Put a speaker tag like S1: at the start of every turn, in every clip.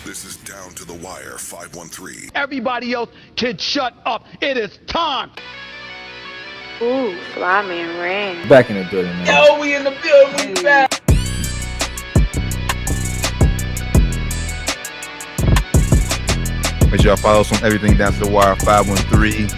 S1: This is Down to the Wire 513.
S2: Everybody else can shut up. It is time.
S3: Ooh, fly man ring.
S4: Back in the building, man.
S5: Yo, we in the building. We back.
S4: Make sure y'all follow us on everything Down to the Wire 513.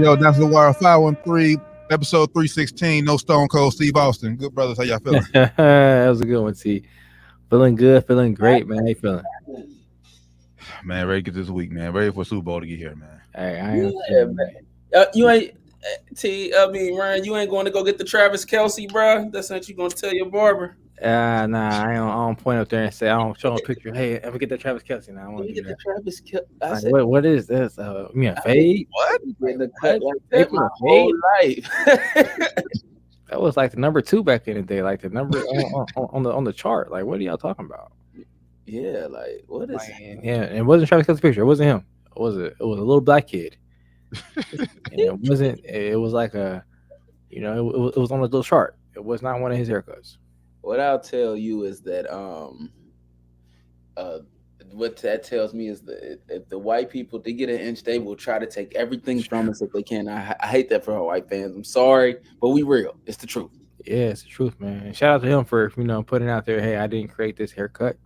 S4: Yo, Down to the Wire 513, episode 316. No Stone Cold Steve Austin. Good brothers, how y'all feeling?
S6: That was a good one, T. Feeling good, feeling great, man. How you feeling?
S4: Man, ready to get this week, man. Ready for Super Bowl to get here, man.
S6: Hey, I ain't
S5: Man. You ain't Ryan, you ain't going to go get the Travis Kelce, bro. That's what you gonna tell your barber.
S6: nah, I don't point up there and say I don't show a picture. Hey, ever get that Travis Kelce? Now I want to
S5: get
S6: get
S5: the Travis Kelce.
S6: Like, what is this? You mean a fade?
S5: What? The cut like
S6: They
S5: that
S6: put
S5: my
S6: a
S5: whole
S6: fade?
S5: life.
S6: That was like the number 2 back in the day, like the number on the chart. Like, what are y'all talking about?
S5: Yeah, like what is?
S6: Yeah, and it wasn't Travis Kelce's picture. It wasn't him. It was a little black kid. And it wasn't. It was like a, it was on a little chart. It was not one of his haircuts.
S5: What I'll tell you is that what that tells me is that if the white people they get an inch, they will try to take everything from us if they can. I hate that for our white fans. I'm sorry, but we real. It's the truth.
S6: Yeah, it's the truth, man. Shout out to him for putting out there. Hey, I didn't create this haircut.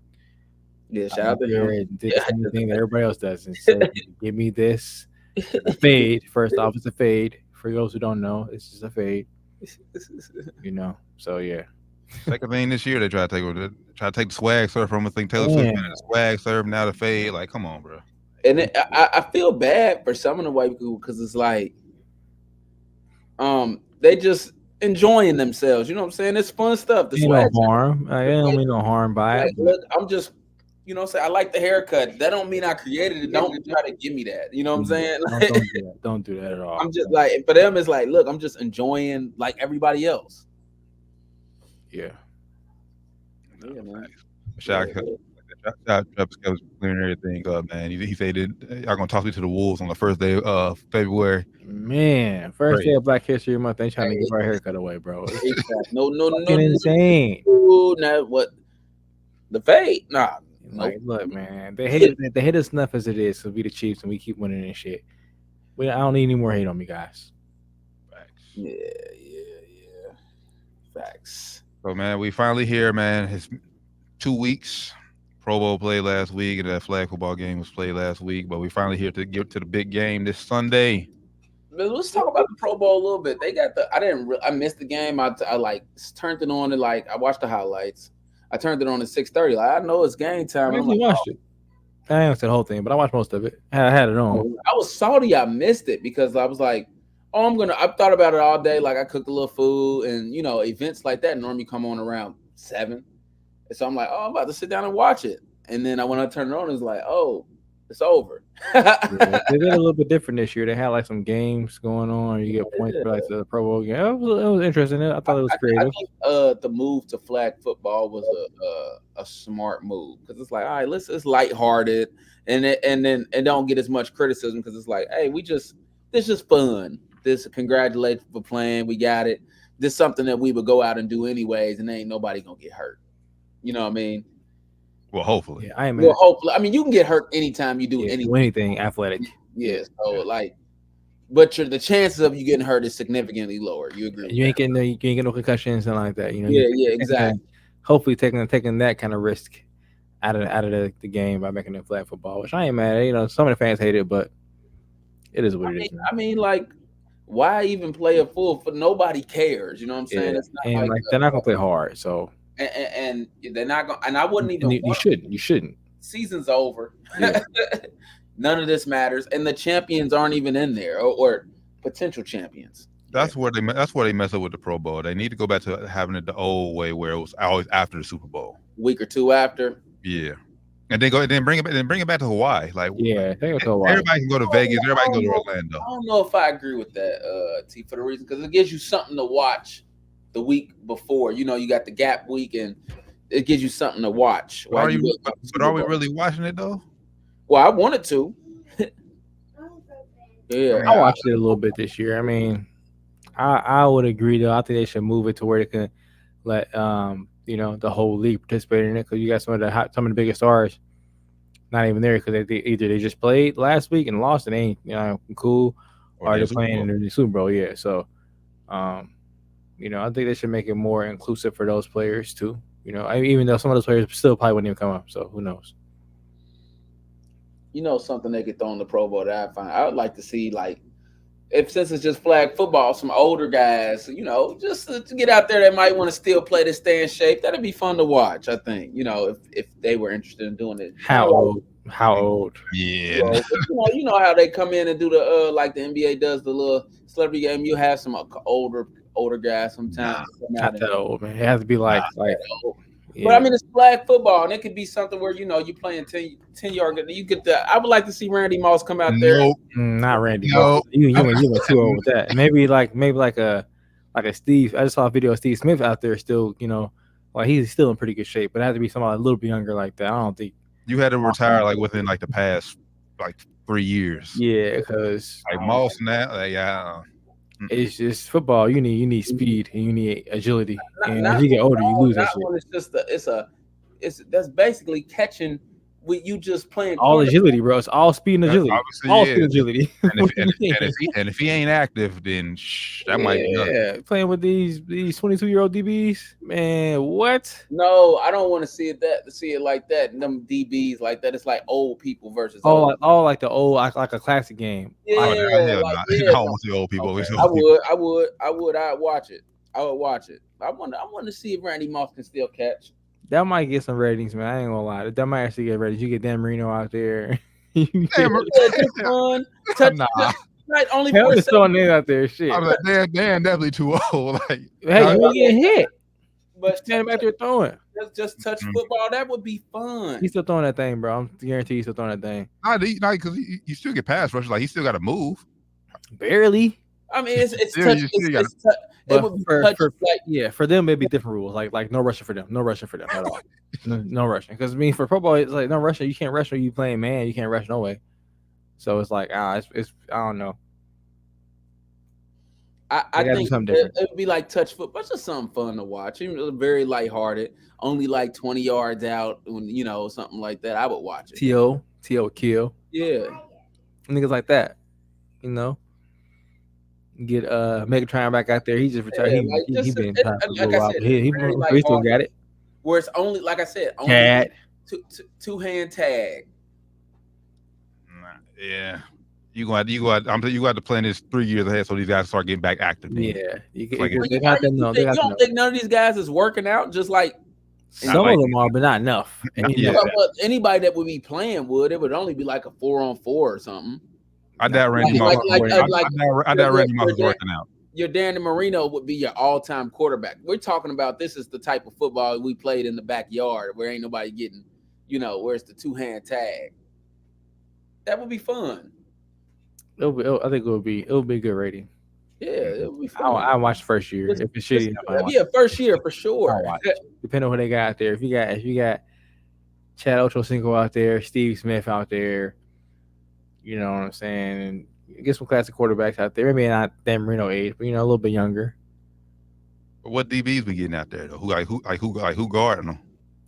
S5: Yeah, shout out to him.
S6: Did the same thing that everybody else does, and said, "Give me this fade." First off, it's a fade. For those who don't know, it's just a fade. So yeah.
S4: Second thing this year, they try to take the swag surf from us. Think Taylor Swift and the swag surf, now the fade. Like, come on, bro.
S5: And I feel bad for some of the white people because it's like, they just enjoying themselves. You know what I'm saying? It's fun stuff.
S6: Ain't no harm. I don't mean no harm by it.
S5: Look, I'm just, I like the haircut. That don't mean I created it. Don't try to give me that. You know what I'm saying? Like,
S6: don't do that at all.
S5: I'm just like, for them, it's like, look, I'm just enjoying like everybody else.
S6: Yeah.
S5: Yeah, man.
S4: Shout out to Travis Kelce clearing everything up, man. He said that y'all gonna toss me to the wolves on the first day of February.
S6: Man, first day of Black History Month, they trying to give our haircut away, bro.
S5: No,
S6: insane.
S5: No, what? The fade? Nah.
S6: Like, look, man, they hate us enough as it is, so we the Chiefs and we keep winning and shit. I don't need any more hate on me, guys.
S4: Facts.
S5: Yeah. Facts.
S4: So, man, we finally here, man. It's 2 weeks. Pro Bowl played last week, and that flag football game was played last week. But we finally here to get to the big game this Sunday.
S5: Let's talk about the Pro Bowl a little bit. They got I missed the game. I like turned it on and I watched the highlights. I turned it on at 6:30. Like, I know it's game time.
S6: I watched it. I didn't watch the whole thing, but I watched most of it. I had it on.
S5: I was salty I missed it because I was like, I thought about it all day. Like, I cooked a little food and, events like that normally come on around 7. And so I'm like, I'm about to sit down and watch it. And then when I turned it on, it's like, it's over.
S6: Yeah, they did a little bit different this year. They had some games going on. You get points for the Pro Bowl game. It was interesting. I thought it was creative.
S5: I think the move to flag football was a smart move because it's like, all right, it's lighthearted and don't get as much criticism because it's like, hey, this is fun. Congratulations for playing. We got it. This is something that we would go out and do anyways, and ain't nobody gonna get hurt. You know what I mean?
S4: Well, hopefully.
S6: Yeah, I am.
S5: Well, hopefully. I mean, you can get hurt anytime you do
S6: anything athletic.
S5: Yeah. So but the chances of you getting hurt is significantly lower. You agree?
S6: You ain't getting no concussions and like that.
S5: Yeah, exactly.
S6: Hopefully, taking that kind of risk out of the game by making it flag football, which I ain't mad at. Some of the fans hate it, but it is what it is.
S5: I mean, like, why even play a full? Nobody cares. You know what I'm saying?
S6: Yeah. It's not they're not gonna play hard, so.
S5: And they're not going. And I wouldn't even.
S6: You shouldn't. Season's
S5: over. Yeah. None of this matters, and the champions aren't even in there, or potential champions.
S4: That's where they mess up with the Pro Bowl. They need to go back to having it the old way, where it was always after the Super Bowl,
S5: week or two after.
S4: Yeah, and then bring it back to Hawaii. Like,
S6: take it to Hawaii.
S4: Everybody can go to Vegas. Everybody can go to Orlando.
S5: I don't know if I agree with that, T, for the reason because it gives you something to watch. The week before, you got the gap week, and it gives you something to watch.
S4: But are we really watching it though?
S5: Well, I wanted to. Yeah,
S6: I watched it a little bit this year. I mean, I would agree though. I think they should move it to where they can let the whole league participate in it because you got some of the biggest stars not even there because either they just played last week and lost and ain't cool, or they're playing in the Super Bowl. Yeah, so I think they should make it more inclusive for those players too. Even though some of those players still probably wouldn't even come up, so who knows?
S5: Something they could throw in the Pro Bowl that I would like to see, like, since it's just flag football, some older guys, just to get out there that might want to still play to stay in shape. That'd be fun to watch, I think, if they were interested in doing it.
S6: How old?
S4: Yeah.
S5: You know how they come in and do the like the NBA does the little celebrity game. You have some older guys sometimes.
S6: Not that old, man. It has to be like. Yeah.
S5: But I mean, it's flag football, and it could be something where you're playing 10-yard. You get the. I would like to see Randy Moss come out there.
S4: Nope.
S6: Not Randy.
S4: Nope.
S6: You went too old with that. Maybe like a Steve. I just saw a video of Steve Smith out there still. He's still in pretty good shape, but it has to be somebody a little bit younger like that. I don't think
S4: you had to retire like within like the past 3 years.
S6: Yeah, because
S4: like Moss now,
S5: Mm-hmm.
S6: it's just football. You need speed and you need agility. And as you get older, you lose that shit.
S5: It's that's basically catching with you just playing
S6: all agility, bro. It's all speed and agility. All speed and agility.
S4: And if he ain't active, then that might be nothing.
S6: Playing with these 22-year-old DBs, man. What?
S5: No, I don't want to see it like that. And them DBs like that. It's like old people versus
S6: all like the old like a classic game.
S5: Yeah,
S4: I don't want to see old people.
S5: Okay. I would. I'd watch it. I would watch it. I want to see if Randy Moss can still catch.
S6: That might get some ratings, man. I ain't gonna lie. That might actually get ratings. You get Dan Marino out there.
S5: Fun. Only
S6: just throwing it out there. Shit.
S4: I'm like, Dan definitely too old. Like,
S6: hey, you ain't getting hit.
S5: But
S6: standing back there throwing.
S5: Just touch football. That would be fun.
S6: He's still throwing that thing, bro. I'm guarantee he's still throwing that thing.
S4: Not because you still get pass rush. Like he still got to move.
S6: Barely.
S5: I mean, it's touch. It would be
S6: for them it'd be different rules. Like no rushing for them. No rushing for them at all. no rushing. Because for Pro Bowl, it's like no rushing. You can't rush when you playing man. You can't rush no way. So it's like it's I don't know.
S5: I think it would be like touch football. It's just something fun to watch. Even very lighthearted. Only like 20 yards out, when something like that. I would watch it.
S6: T.O. kill.
S5: Yeah,
S6: niggas like that. Get Megatron back out there. He just retired. He been tired for a little while. He still got it.
S5: Where it's only, like I said, only
S6: tag.
S5: two-hand tag.
S4: Yeah. You got to plan this 3 years ahead so these guys start getting back active.
S6: Yeah.
S5: You don't think none of these guys is working out just like
S6: some of them are, but not enough.
S5: Anybody that would be playing it would only be like a 4-on-4 or something.
S4: I doubt Randy Moss is working out.
S5: Your Dan Marino would be your all-time quarterback. We're talking about this is the type of football we played in the backyard where ain't nobody getting, where it's the two-hand tag. That would be fun.
S6: I think it would be a good rating.
S5: Yeah, it would be fun.
S6: I watch first year. If it's shitty,
S5: first year for sure.
S6: I'll watch. Depending on who they got out there. If you got Chad Ochocinco out there, Steve Smith out there. You know what I'm saying? And get some classic quarterbacks out there. Maybe not Dan Marino age, but a little bit younger.
S4: But what DBs we getting out there though? Who guarding them?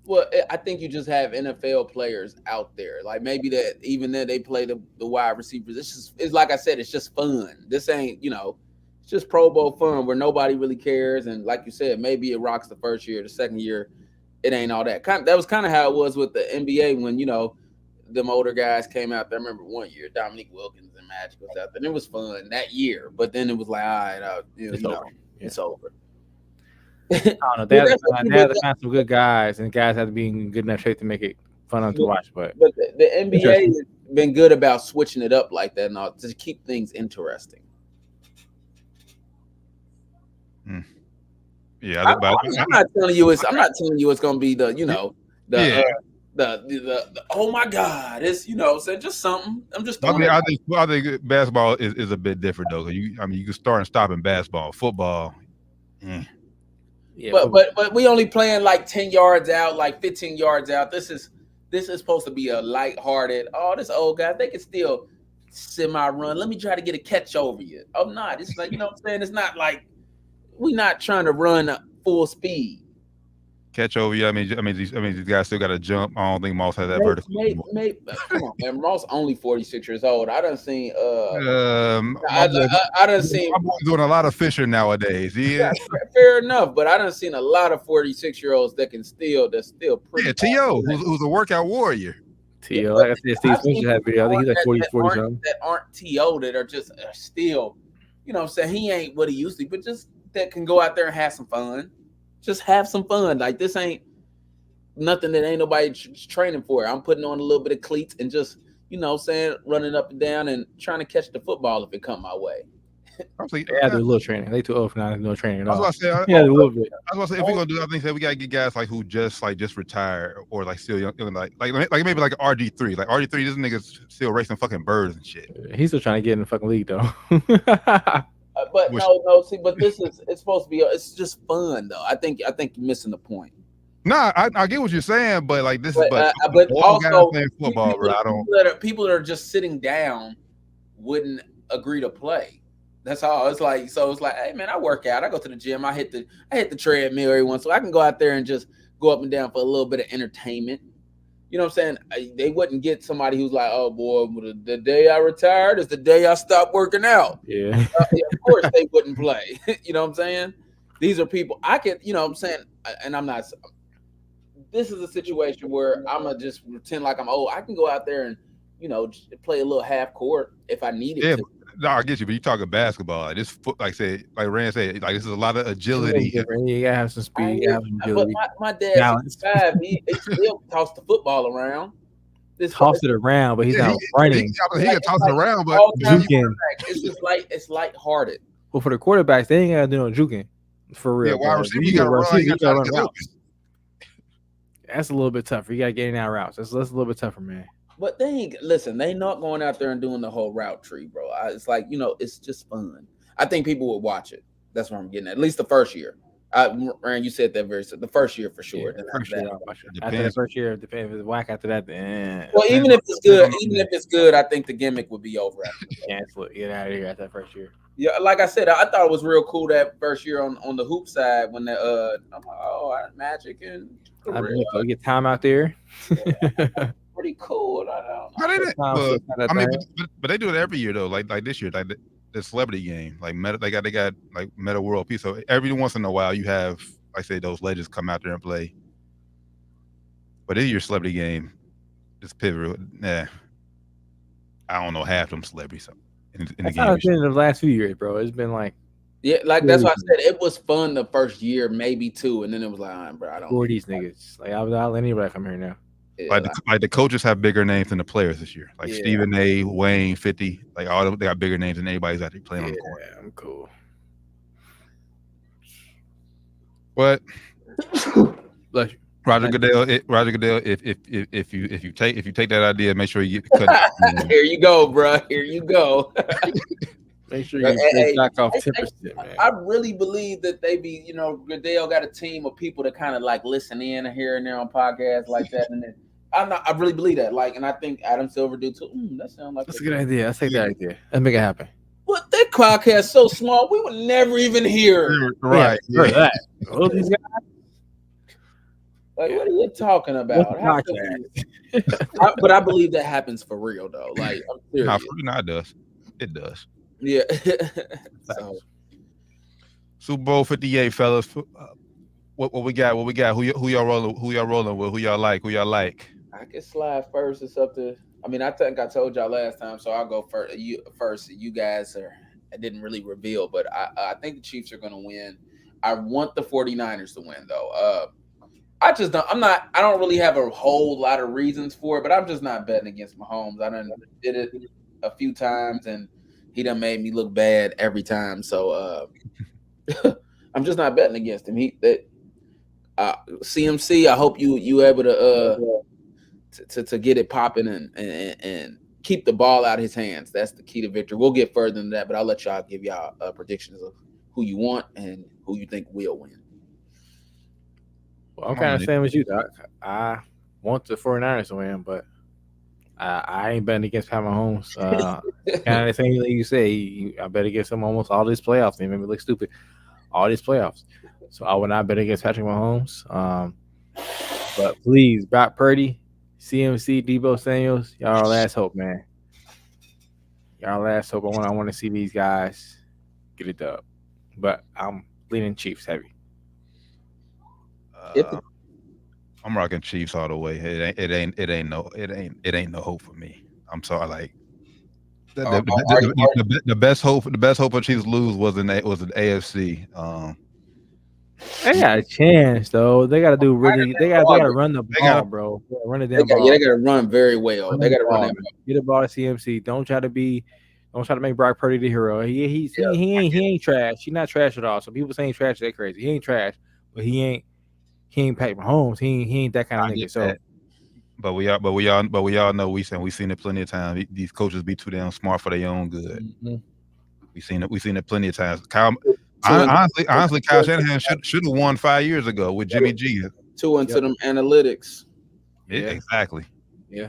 S5: Well, I think you just have NFL players out there. Like maybe that even then they play the wide receivers. It's like I said, it's just fun. This ain't it's just Pro Bowl fun where nobody really cares. And like you said, maybe it rocks the first year, the second year, it ain't all that. That was kind of how it was with the NBA when them older guys came out there. I remember one year, Dominique Wilkins and Magic was out there. And it was fun that year. But then it was like, all right, it's over.
S6: I don't know. They have to find some good guys, and guys have to be in good enough shape to make it fun to watch. But
S5: the NBA has been good about switching it up like that and all to keep things interesting.
S4: Yeah,
S5: I'm not telling you it's going to be the oh my God, it's just something. I'm just.
S4: I think basketball is a bit different though. You can start and stop in basketball. Football.
S6: Yeah,
S5: but we only playing like 10 yards out, like 15 yards out. This is supposed to be a lighthearted. Oh, this old guy, they can still semi-run. Let me try to get a catch over you. I'm not. It's like, you know what I'm saying? It's not like we're not trying to run full speed.
S4: Catch over you. I mean, these guys still got to jump. I don't think Moss has that vertical.
S5: Come on, man. Moss only 46 years old. I done seen.
S4: I
S5: done seen.
S4: My boy's doing a lot of fishing nowadays.
S5: Yeah, fair enough, but I done seen a lot of 46-year-olds that's still pretty.
S4: Yeah, T.O., who's a workout warrior.
S6: T.O., like I said, Steve Smith had video. I think he's like 40 something.
S5: That aren't T.O. that are just still, you know what I'm saying? He ain't what he used to be, but just that can go out there and have some fun. Just have some fun. Like, this ain't nothing that ain't nobody training for. I'm putting on a little bit of cleats and just, you know what I'm saying, running up and down and trying to catch the football if it come my way.
S6: They had to do a little training. They too old for not no training at all.
S4: I was about to say,
S6: a little bit.
S4: I was about to say, if we're gonna do that, I think that we gotta get guys like who just retired or like still young, like maybe like RG3. Like RG3, this nigga's still racing fucking birds and shit.
S6: He's still trying to get in the fucking league though.
S5: But no. See, but it's supposed to be. It's just fun though. I think you're missing the point.
S4: Nah, I get what you're saying, but like this
S5: but also playing football, people that are just sitting down wouldn't agree to play. That's all. It's like, hey man, I work out. I go to the gym. I hit the treadmill every once, so I can go out there and just go up and down for a little bit of entertainment. You know what I'm saying? They wouldn't get somebody who's like, oh boy, the day I retired is the day I stopped working out.
S6: Yeah.
S5: Of course they wouldn't play. You know what I'm saying? These are people I could, you know what I'm saying? And I'm not. This is a situation where I'm gonna just pretend like I'm old. I can go out there and, you know, play a little half court if I needed to.
S4: No, I get you, but you talking basketball. Like this, like Rand said, like this is a lot of agility.
S6: You gotta have some speed. You have some agility.
S5: But my dad's 5. He still toss the football around.
S6: Toss it around, but he's not running.
S4: He can toss it around, but
S6: juking.
S5: It's just it's lighthearted.
S6: Well, for the quarterbacks, they ain't gotta do no juking. For real,
S4: yeah, wide receiver, you gotta run
S6: routes. That's a little bit tougher. You gotta get in and out routes. That's a little bit tougher, man.
S5: But they not going out there and doing the whole route tree, bro. It's like, you know, it's just fun. I think people would watch it. That's what I'm getting at least the first year. Ryan, you said that the first year for sure.
S6: Yeah, after the first year, depends if it's whack after that. Then
S5: well, even if it's good, I think the gimmick would be over after that.
S6: Cancel it. Get out of here after that first year.
S5: Yeah, like I said, I thought it was real cool that first year on the hoop side when Magic and
S6: I get time out there.
S5: Yeah. Pretty cool.
S4: But they do it every year though. Like this year, like the celebrity game, like they got like Meta World Peace. So every once in a while, you have, like I say, those legends come out there and play. But this year's celebrity game, it's pivotal. Nah, I don't know half them celebrities in the game.
S6: It's been the last few years, bro. It's been like.
S5: Yeah, like that's why I said it was fun the first year, maybe 2, and then it was like, bro, I don't.
S6: Who are these niggas? Like, I'll let anybody come here now.
S4: Like the coaches have bigger names than the players this year. Like Stephen A, Wayne, 50, like all of them, they got bigger names than anybody's actually playing on the court.
S6: Yeah, I'm cool.
S4: But
S6: bless you.
S4: Roger Goodell, if you take that idea, make sure you cut it.
S5: Here you go, bro. Here you go.
S6: Make sure you knock off 10%, man.
S5: I really believe that they be, you know, Goodell got a team of people that kind of like listen in here and there on podcasts like that, and then I really believe that. Like, and I think Adam Silver do too. That sounds like
S6: that's a good idea. Let's take that idea. Let's make it happen.
S5: But that podcast so small, we would never even hear.
S4: Right.
S6: Yeah, that. All these guys.
S5: Like, what are you talking about? But I believe that happens for real though. Like, I'm serious.
S4: No, it does. It does.
S5: Yeah.
S4: Super Bowl 58, fellas. What we got? Who y'all rolling with? Who y'all like?
S5: I can slide first. It's up to. I mean, I think I told y'all last time, so I'll go first. You guys I didn't really reveal, but I think the Chiefs are going to win. I want the 49ers to win, though. I don't really have a whole lot of reasons for it, but I'm just not betting against Mahomes. I done did it a few times, and he done made me look bad every time. So I'm just not betting against him. CMC, I hope you able to get it popping and keep the ball out of his hands. That's the key to victory. We'll get further than that, but I'll let y'all give y'all predictions of who you want and who you think will win.
S6: Well, I'm kind of same as you, Doc. I want the 49ers to win, but I ain't betting against Pat Mahomes. Kind of the same thing you say. I bet against him almost all these playoffs. They made me look stupid. All these playoffs. So I would not bet against Patrick Mahomes. But please, Brock Purdy, CMC, Debo Samuels, y'all our last hope, man. Y'all last hope. I want to see these guys get it dub. But I'm leaning Chiefs heavy.
S4: I'm rocking Chiefs all the way. It ain't no hope for me. I'm sorry. Like the best hope of Chiefs lose was an AFC.
S6: They got a chance though. They got to do really. They got to run the ball, bro. Run the damn ball.
S5: Yeah, they got to run very well. They got to run that ball.
S6: Get the ball to CMC. Don't try to make Brock Purdy the hero. He ain't trash. He's not trash at all. So people saying trash, they're crazy. He ain't trash, but he ain't Pat Mahomes. He ain't that kind of nigga. So,
S4: but we all know we seen it plenty of times. These coaches be too damn smart for their own good.
S6: Mm-hmm.
S4: We seen it plenty of times. Honestly, Kyle Shanahan should have won 5 years ago with Jimmy G.
S5: Too into them analytics.
S4: Yeah, exactly.
S6: Yeah.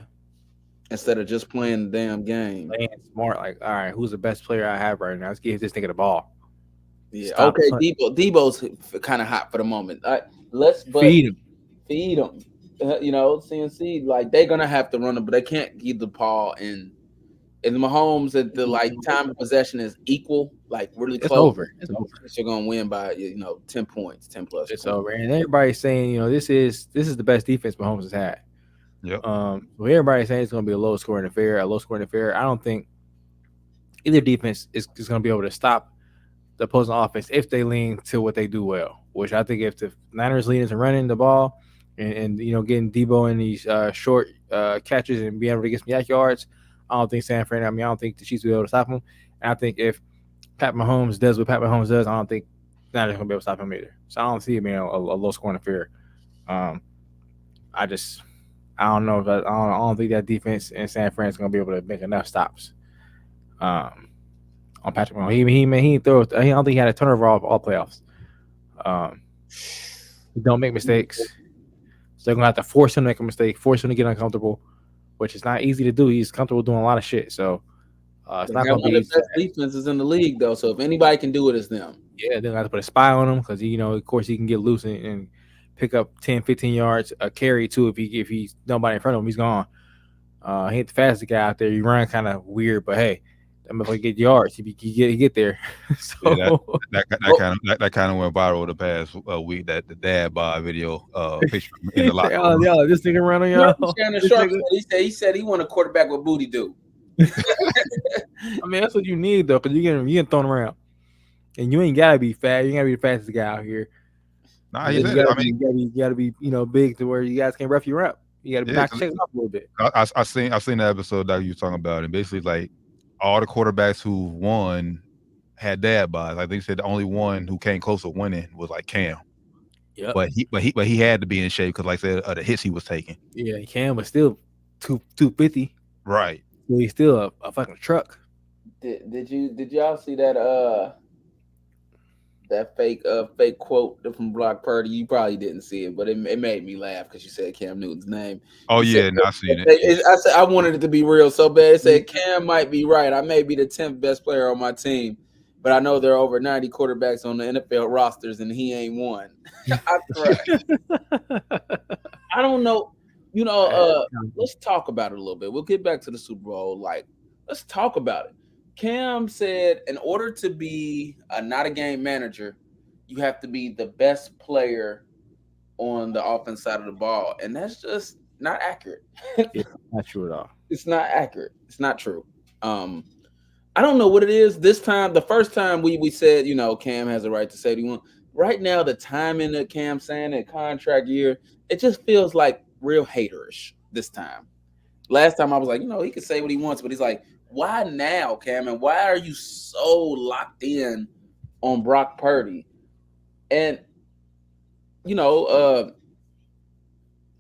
S5: Instead of just playing the damn game.
S6: Playing smart, like, all right, who's the best player I have right now? Let's give this nigga the ball.
S5: Yeah. Stop okay, Debo's kind of hot for the moment.
S6: Feed
S5: him. CNC, like they're gonna have to run it, but they can't give the ball in. And Mahomes at the time of possession is equal, like really close.
S6: It's over.
S5: You're gonna win by 10 points, 10 plus.
S6: It's over. And everybody's saying, this is the best defense Mahomes has had.
S4: Yep.
S6: So everybody's saying it's gonna be a low scoring affair. I don't think either defense is gonna be able to stop the opposing offense if they lean to what they do well. Which I think if the Niners lean into running the ball and getting Debo in these short catches and being able to get some yak yards. I don't think I don't think the Chiefs will be able to stop him. And I think if Pat Mahomes does what Pat Mahomes does, I don't think they're going to be able to stop him either. So I don't see it being a low-scoring affair. I don't know. I don't think that defense in San Fran is going to be able to make enough stops on Patrick Mahomes. I don't think he had a turnover all playoffs. He don't make mistakes. So they're going to have to force him to make a mistake, force him to get uncomfortable, which is not easy to do. He's comfortable doing a lot of shit. So it's not going to be
S5: one of the best defenses in the league, though. So if anybody can do it, it's them.
S6: Yeah, they're going to have to put a spy on him because, of course, he can get loose and pick up 10, 15 yards, a carry, too. If he's nobody in front of him, he's gone. He ain't the fastest guy out there. He run kind of weird, but, hey, that motherfucker get yards. He get there. So
S4: yeah, that kind of went viral the past week. That the dad bod video picture in the locker room.
S6: Y'all, this nigga run on y'all.
S5: He said he want a quarterback with booty do.
S6: I mean, that's what you need though, because you getting thrown around, and you ain't gotta be fast. You ain't gotta be the fastest guy out here.
S4: Nah,
S6: you gotta be big to where you guys can rough you up. You gotta back check up a little bit.
S4: I seen the episode that you were talking about, and basically like all the quarterbacks who won had dad bods. I think they said the only one who came close to winning was like Cam.
S6: Yeah,
S4: but he had to be in shape because, like I said, of the hits he was taking.
S6: Yeah, Cam was still 250.
S4: Right.
S6: So he's still a fucking truck.
S5: Did y'all see that that fake quote from Brock Purdy? You probably didn't see it, but it made me laugh because you said Cam Newton's name.
S4: Oh yeah, I seen it.
S5: I said I wanted it to be real so bad. It said Cam might be right. I may be the 10th best player on my team, but I know there are over 90 quarterbacks on the NFL rosters, and he ain't one. I cried. I don't know. Let's talk about it a little bit. We'll get back to the Super Bowl. Like, let's talk about it. Cam said, in order to be not a game manager, you have to be the best player on the offense side of the ball, and that's just not accurate.
S6: Yeah, not true at all.
S5: It's not accurate. It's not true. I don't know what it is. This time, the first time we said, Cam has a right to say what he wants. Right now, the timing of Cam saying that contract year, it just feels like real haterish this time. Last time I was like, he can say what he wants, but he's like, why now, Cam? And why are you so locked in on Brock Purdy? And, then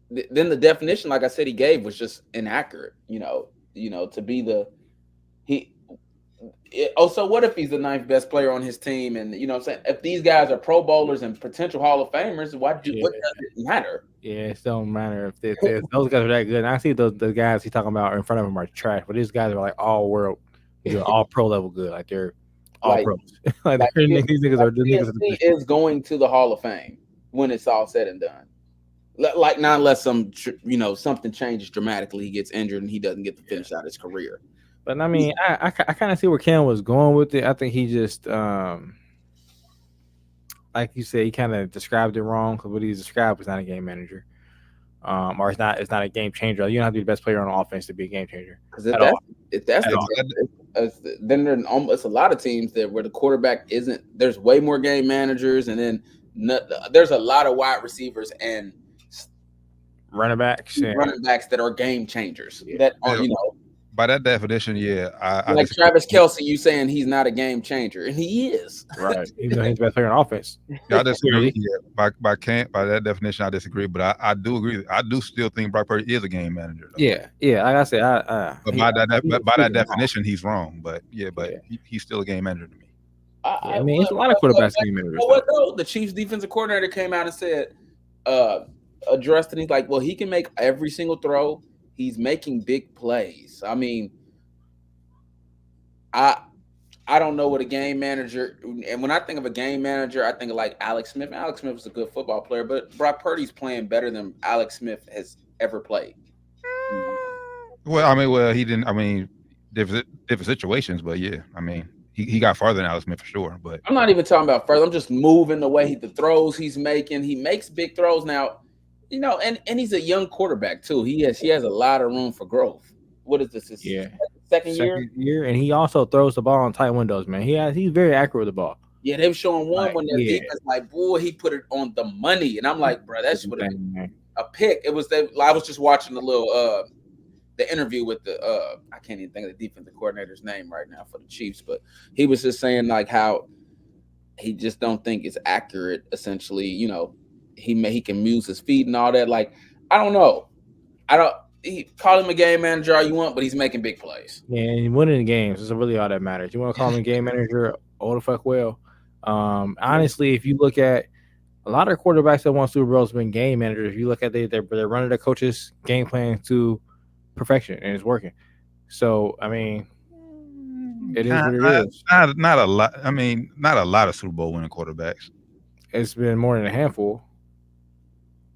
S5: the definition, like I said, he gave was just inaccurate, to be So what if he's the 9th best player on his team? And you know what I'm saying? If these guys are Pro Bowlers and potential Hall of Famers, what does it matter?
S6: Yeah, it don't matter if those guys are that good. And I see the guys he's talking about in front of him are trash, but these guys are like all world, all pro level good. Like they're all pros. These niggas are
S5: CMC is going to the Hall of Fame when it's all said and done. Like not unless something changes dramatically, he gets injured and he doesn't get to finish out his career.
S6: But I mean, I kind of see where Cam was going with it. I think he just like you said, he kind of described it wrong because what he described was not a game manager, or it's not a game changer. You don't have to be the best player on offense to be a game changer.
S5: Because if that's then there's a lot of teams where the quarterback isn't. There's way more game managers, and then there's a lot of wide receivers and
S6: running backs
S5: that are game changers. That are
S4: by that definition, I
S5: like Travis Kelce, you saying he's not a game changer, and he is.
S6: Right. Even though he's the best player on offense.
S4: I disagree. By that definition, I disagree. But I do agree. I do still think Brock Purdy is a game manager. Though.
S6: Yeah. Like I said,
S4: but by that definition, he's wrong. But he's still a game manager to me.
S6: I mean, it's a lot of quarterbacks game managers.
S5: What though? The Chiefs defensive coordinator came out and said, addressed it. He's like, well, he can make every single throw. He's making big plays. I mean, I don't know what a game manager, and when I think of a game manager, I think of like Alex Smith. Alex Smith was a good football player, but Brock Purdy's playing better than Alex Smith has ever played.
S4: Well, he didn't. I mean, different situations, but yeah, I mean, he got farther than Alex Smith for sure. But
S5: I'm not even talking about further. I'm just moving the way the throws he's making. He makes big throws now. And he's a young quarterback too. He has a lot of room for growth. What is this? Second year,
S6: and he also throws the ball in tight windows, man. He's very accurate with the ball.
S5: Yeah, they were showing when their defense like, boy, he put it on the money, and I'm like, bro, that's what a pick. It was. I was just watching the interview with I can't even think of the defensive coordinator's name right now for the Chiefs, but he was just saying like how he just don't think it's accurate. Essentially, he can muse his feet and all that. Like, I don't know. Call him a game manager all you want, but he's making big plays.
S6: Yeah, and winning games is really all that matters. You want to call him a game manager? Oh, the fuck well. Honestly, if you look at a lot of quarterbacks that won Super Bowls have been game managers. If you look at they're running their coaches' game plan to perfection, and it's working. So, I mean, it is what it is.
S4: Not a lot. I mean, not a lot of Super Bowl winning quarterbacks.
S6: It's been more than a handful.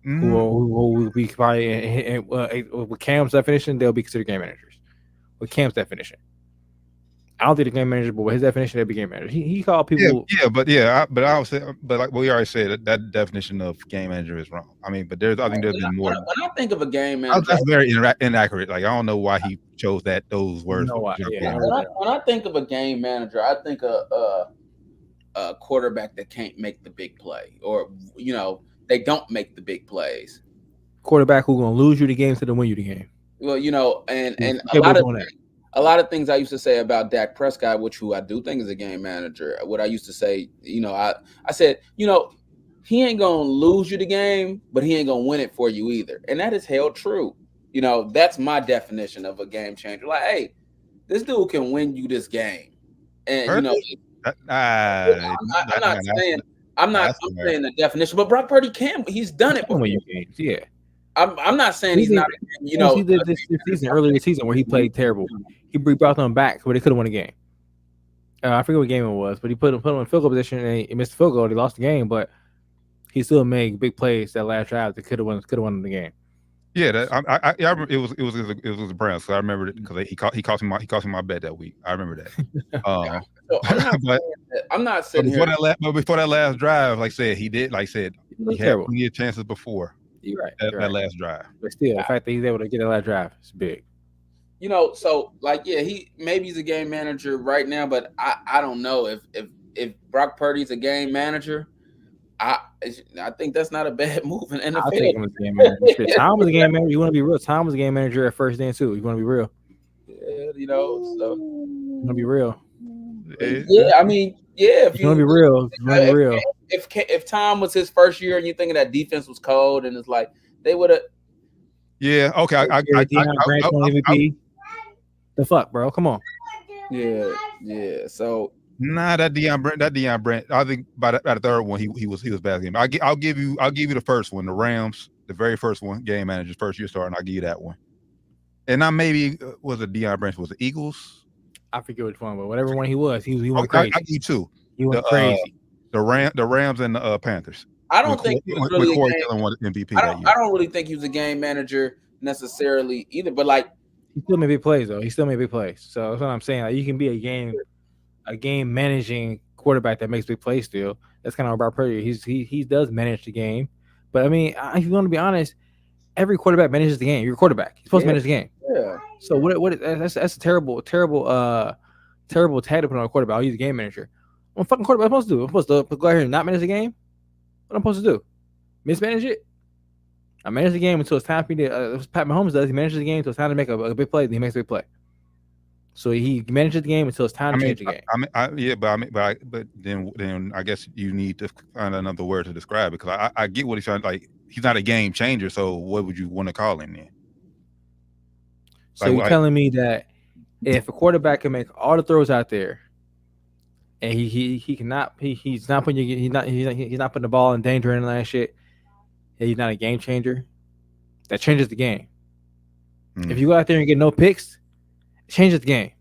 S6: Who will be probably with Cam's definition, they'll be considered game managers. With Cam's definition, I don't think the game manager, but with his definition, they'll be game managers. He called people.
S4: But I would say, but like we already said, that definition of game manager is wrong. I mean, but I think there's been more.
S5: When I think of a game manager,
S4: that's very inaccurate. Like I don't know why he chose those words.
S5: When I think of a game manager, I think a quarterback that can't make the big play, or they don't make the big plays.
S6: Quarterback who's gonna lose you the game to win you the game.
S5: Well, and a lot of things I used to say about Dak Prescott, who I do think is a game manager. What I used to say, I said, he ain't gonna lose you the game, but he ain't gonna win it for you either, and that is held true. That's my definition of a game changer. Like, hey, this dude can win you this game, and I'm not saying the definition, but Brock Purdy he's done it before.
S6: Yeah.
S5: I'm not saying he's not,
S6: he did this season, earlier this season, where he played terrible. He brought them back where they could have won a game. I forget what game it was, but he put him in field goal position and he missed the field goal. He lost the game, but he still made big plays that last drive that could have won the game.
S4: Yeah, I remember it was the Browns. So I remember it because he cost me my bet that week. I remember that.
S5: I'm not sitting here.
S4: Before that last drive, like I said, he had plenty of chances before.
S6: You're right.
S4: That last drive.
S6: But still, the fact that he's able to get that last drive is big.
S5: So he's a game manager right now, but I don't know if Brock Purdy's a game manager. I think that's not a bad move in NFL.
S6: I'll take him as a game manager. Tom was a game manager. You want to be real? Tom was a game manager at first then too. You want to be real?
S5: Yeah, so
S6: you want to be real?
S5: Yeah, I mean, yeah.
S6: If you want to be real,
S5: if Tom was his first year and you thinking that defense was cold and it's like they would have.
S4: Yeah. Okay.
S6: MVP. The fuck, bro? Come on.
S5: Yeah. Yeah. So
S4: Nah, that Deion Brand. I think by the third one, he was bad game. I'll give you the first one, the Rams, the very first one, game manager's first year starting. I'll give you that one. And I maybe was it Deion Branch? Was it Eagles?
S6: I forget which one, but whatever one he went
S4: I
S6: crazy.
S4: give you two.
S6: He went crazy.
S4: The Rams and the Panthers.
S5: I don't think he was really
S4: Corey Dillon won MVP that year.
S5: I don't really think he was a game manager necessarily either. But like,
S6: he still made big plays though. He still made big plays. So that's what I'm saying. Like, you can be a game managing quarterback that makes big plays still. That's kind of about Purdy. He does manage the game. But I mean, if you want to be honest, every quarterback manages the game. You're a quarterback. You're supposed to manage the game.
S5: Yeah.
S6: So that's a terrible tag to put on a quarterback. He's a game manager. What a fucking quarterback supposed to do? I'm supposed to go out here and not manage the game? What I'm supposed to do? Mismanage it? I manage the game until it's time for me to. Pat Mahomes does. He manages the game until it's time to make a big play. Then he makes a big play. So he manages the game until it's time to change the game.
S4: But then I guess you need to find another word to describe it, because I get what he's trying. Like, he's not a game changer. So what would you want to call him then?
S6: So you're telling me that if a quarterback can make all the throws out there, and he's not putting the ball in danger and all that shit, and he's not a game changer, that changes the game. If you go out there and get no picks, it changes the game.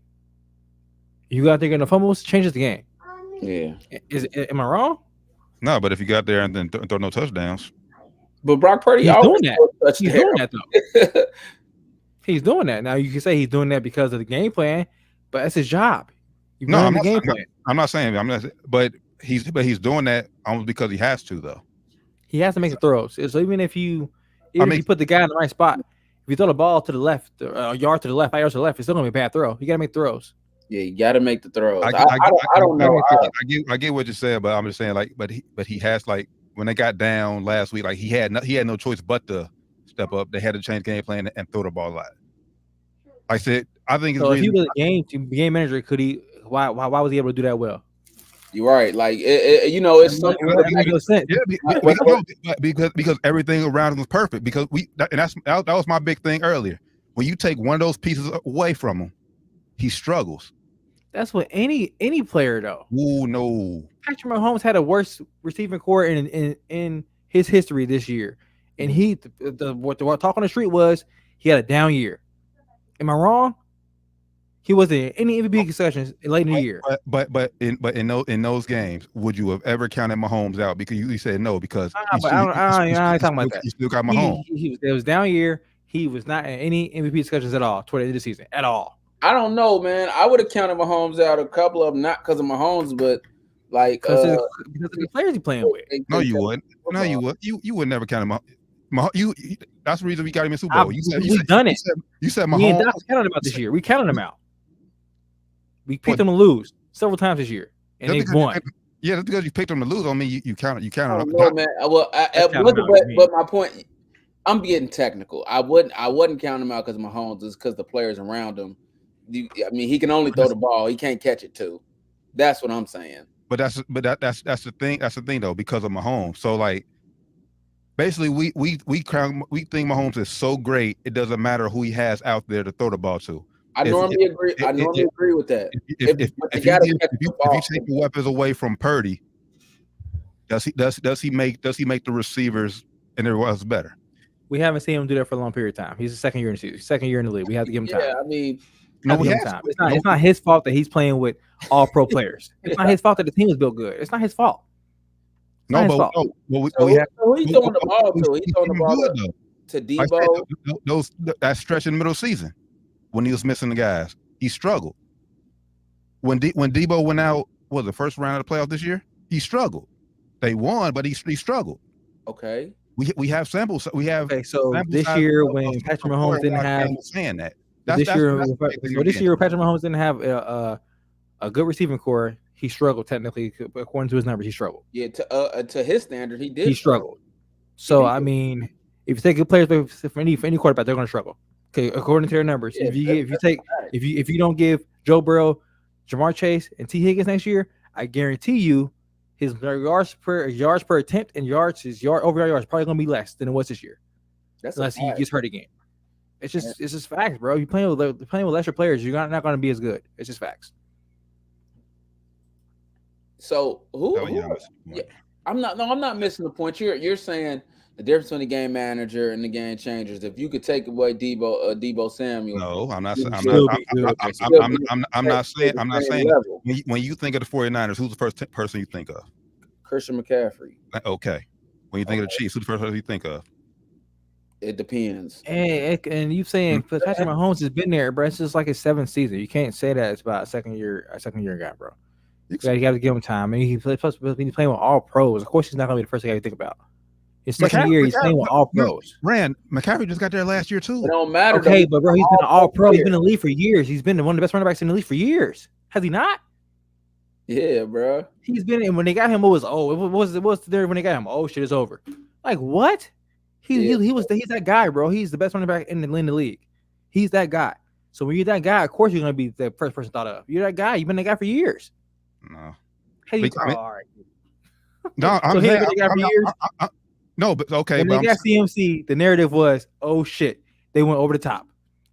S6: If you go out there and get no fumbles, it changes the game.
S5: Yeah.
S6: Am I wrong?
S4: No, but if you got there and then throw no touchdowns.
S5: But Brock Purdy
S6: He's
S5: always
S6: doing that. He's doing that though.
S5: He's
S6: doing that. Now you can say he's doing that because of the game plan, but that's his job.
S4: I'm not saying. But he's doing that almost because he has to though.
S6: He has to make the throws. So even if you put the guy in the right spot, if you throw the ball to the left, a yard to the left, 5 yards to the left, it's still gonna be a bad throw. You gotta make throws.
S5: Yeah, you gotta make the throws. I don't know.
S4: I get what you said, but I'm just saying, like, but he has, like, when they got down last week, like he had no choice but to step up. They had to change game plan and throw the ball a lot. I said, I think
S6: so. If he was a game manager, could he? Why was he able to do that well?
S5: You're right. Like it's something that
S6: makes no sense.
S4: Yeah, because everything around him was perfect. Because that was my big thing earlier. When you take one of those pieces away from him, he struggles.
S6: That's what any player though.
S4: Oh no,
S6: Patrick Mahomes had a worse receiving core in his history this year, and what the talk on the street was he had a down year. Am I wrong? He wasn't in any MVP discussions late in the year.
S4: But in those games, would you have ever counted Mahomes out? Because you said no, because
S6: I ain't talking about that.
S4: He still got Mahomes.
S6: It was down year. He was not in any MVP discussions at all toward the end of the season at all.
S5: I don't know, man. I would have counted Mahomes out, a couple of them, not because of Mahomes, but like
S6: because of the players he's playing with.
S4: No, you wouldn't. No, you would. You would never count him out. That's the reason we got him in Super Bowl.
S6: We've done it.
S4: You said Mahomes.
S6: Me and Doc counted him out this year. We counted him out. We picked them to lose several times this year, and they won.
S4: Yeah, that's because you picked them to lose. I mean, you counted. You counted.
S5: No, man. Well, but my point, I'm getting technical. I wouldn't count him out because of Mahomes, is because the players around him. I mean, he can only throw the ball. He can't catch it too. That's what I'm saying.
S4: But that's the thing. That's the thing though, because of Mahomes. So like, basically, we think Mahomes is so great, it doesn't matter who he has out there to throw the ball to.
S5: I normally agree with that.
S4: If you take the weapons away from Purdy, does he make the receivers and everyone else better?
S6: We haven't seen him do that for a long period of time. He's the second year in the season, second year in the league. We have to give him time.
S5: Yeah, I mean,
S6: it's not his fault that he's playing with all pro players. It's not his fault that the team is built good. It's not his fault.
S5: He's throwing the ball to? He's throwing the ball to Debo.
S4: That stretch in the middle of the season when he was missing the guys, he struggled. When Debo went out, was the first round of the playoff this year? He struggled. They won, but he struggled.
S5: Okay.
S4: We have samples. We have
S6: so this year when Patrick Mahomes didn't have
S4: saying that.
S6: This year Patrick Mahomes didn't have a good receiving core. He struggled technically, according to his numbers. He struggled.
S5: Yeah, to his standard, he did.
S6: He struggled. So I mean, if you take good players for any quarterback, they're going to struggle. Okay, according to their numbers. Yeah, if you don't give Joe Burrow, Jamar Chase, and T. Higgins next year, I guarantee you, his yards per attempt and over yards probably going to be less than it was this year, unless he gets hurt again. It's just facts, bro. You're playing with lesser players, you're not going to be as good. It's just facts.
S5: So who?
S4: Oh, yeah, I'm missing the point.
S5: I'm not missing the point. You're saying the difference between the game manager and the game changers. If you could take away Debo Samuel,
S4: No, I'm not.
S5: you'd
S4: I'm
S5: still
S4: not.
S5: be
S6: good.
S4: I'm not saying. I'm not
S5: same
S4: saying.
S5: level.
S4: When you think of the 49ers, who's the first person you think of?
S5: Christian McCaffrey.
S4: Okay. When you think of the Chiefs, who's the first person you think of?
S5: It depends.
S6: And you saying Patrick Mahomes has been there, bro. It's just like his 7th season. You can't say that it's about a second year guy, bro. You got to give him time. I mean, he's playing with all pros. Of course, he's not gonna be the first guy you think about. His second year, he's playing with all pros.
S4: Rand McCaffrey just got there last year too.
S5: It don't matter.
S6: Okay, but bro, he's been an all pro. He's been in the league for years. He's been one of the best running backs in the league for years. Has he not?
S5: Yeah, bro.
S6: He's been in when they got him. It was there when they got him. Oh shit, it's over. Like what? He's that guy, bro. He's the best running back in the league. He's that guy. So when you're that guy, of course you're gonna be the first person thought of. You're that guy. You've been that guy for years.
S4: No.
S6: Hey,
S4: all right. No, I'm saying no, but okay.
S6: When
S4: but
S6: they got CMC, the narrative was, oh shit, they went over the top.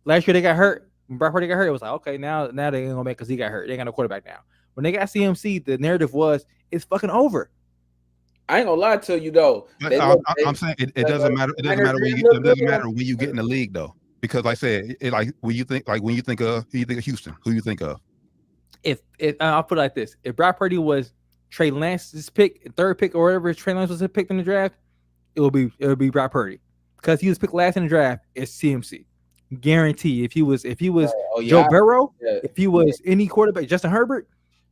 S6: Last year they got hurt. When Brock Purdy got hurt, it was like, okay, now they ain't gonna make because he got hurt. They ain't got no quarterback now. When they got CMC, the narrative was, it's fucking over.
S5: I ain't gonna lie to you though.
S4: I'm saying it doesn't matter. It doesn't matter when you get. It doesn't matter when you get in the league though, because like I said, when you think of Houston, who you think of?
S6: If I'll put it like this: if Brock Purdy was Trey Lance's pick, 3rd pick, or whatever Trey Lance was picked in the draft, it would be Brock Purdy because he was picked last in the draft. It's CMC, guarantee. If he was Joe Burrow, if he was any quarterback, Justin Herbert,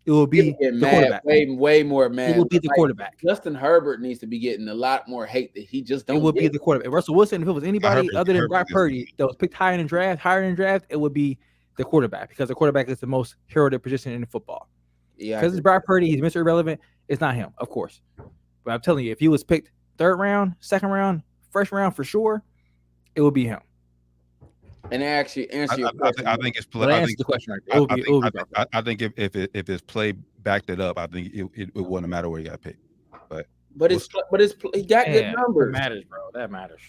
S6: it will be the quarterback.
S5: Way more mad.
S6: It will be the quarterback.
S5: Justin Herbert needs to be getting a lot more hate that he just don't.
S6: It would be the quarterback. Russell Wilson, if it was anybody other than Brock Purdy that was picked higher in the draft, it would be the quarterback because the quarterback is the most heralded position in football. Yeah, because it's Brock Purdy, he's Mr. Irrelevant. It's not him, of course. But I'm telling you, if he was picked 3rd round, 2nd round, 1st round for sure, it would be him.
S5: And actually answer your question.
S4: I think it's play. I think if his play backed it up, I think it wouldn't matter where he got picked. But
S5: he got good numbers.
S6: That matters, bro. That matters.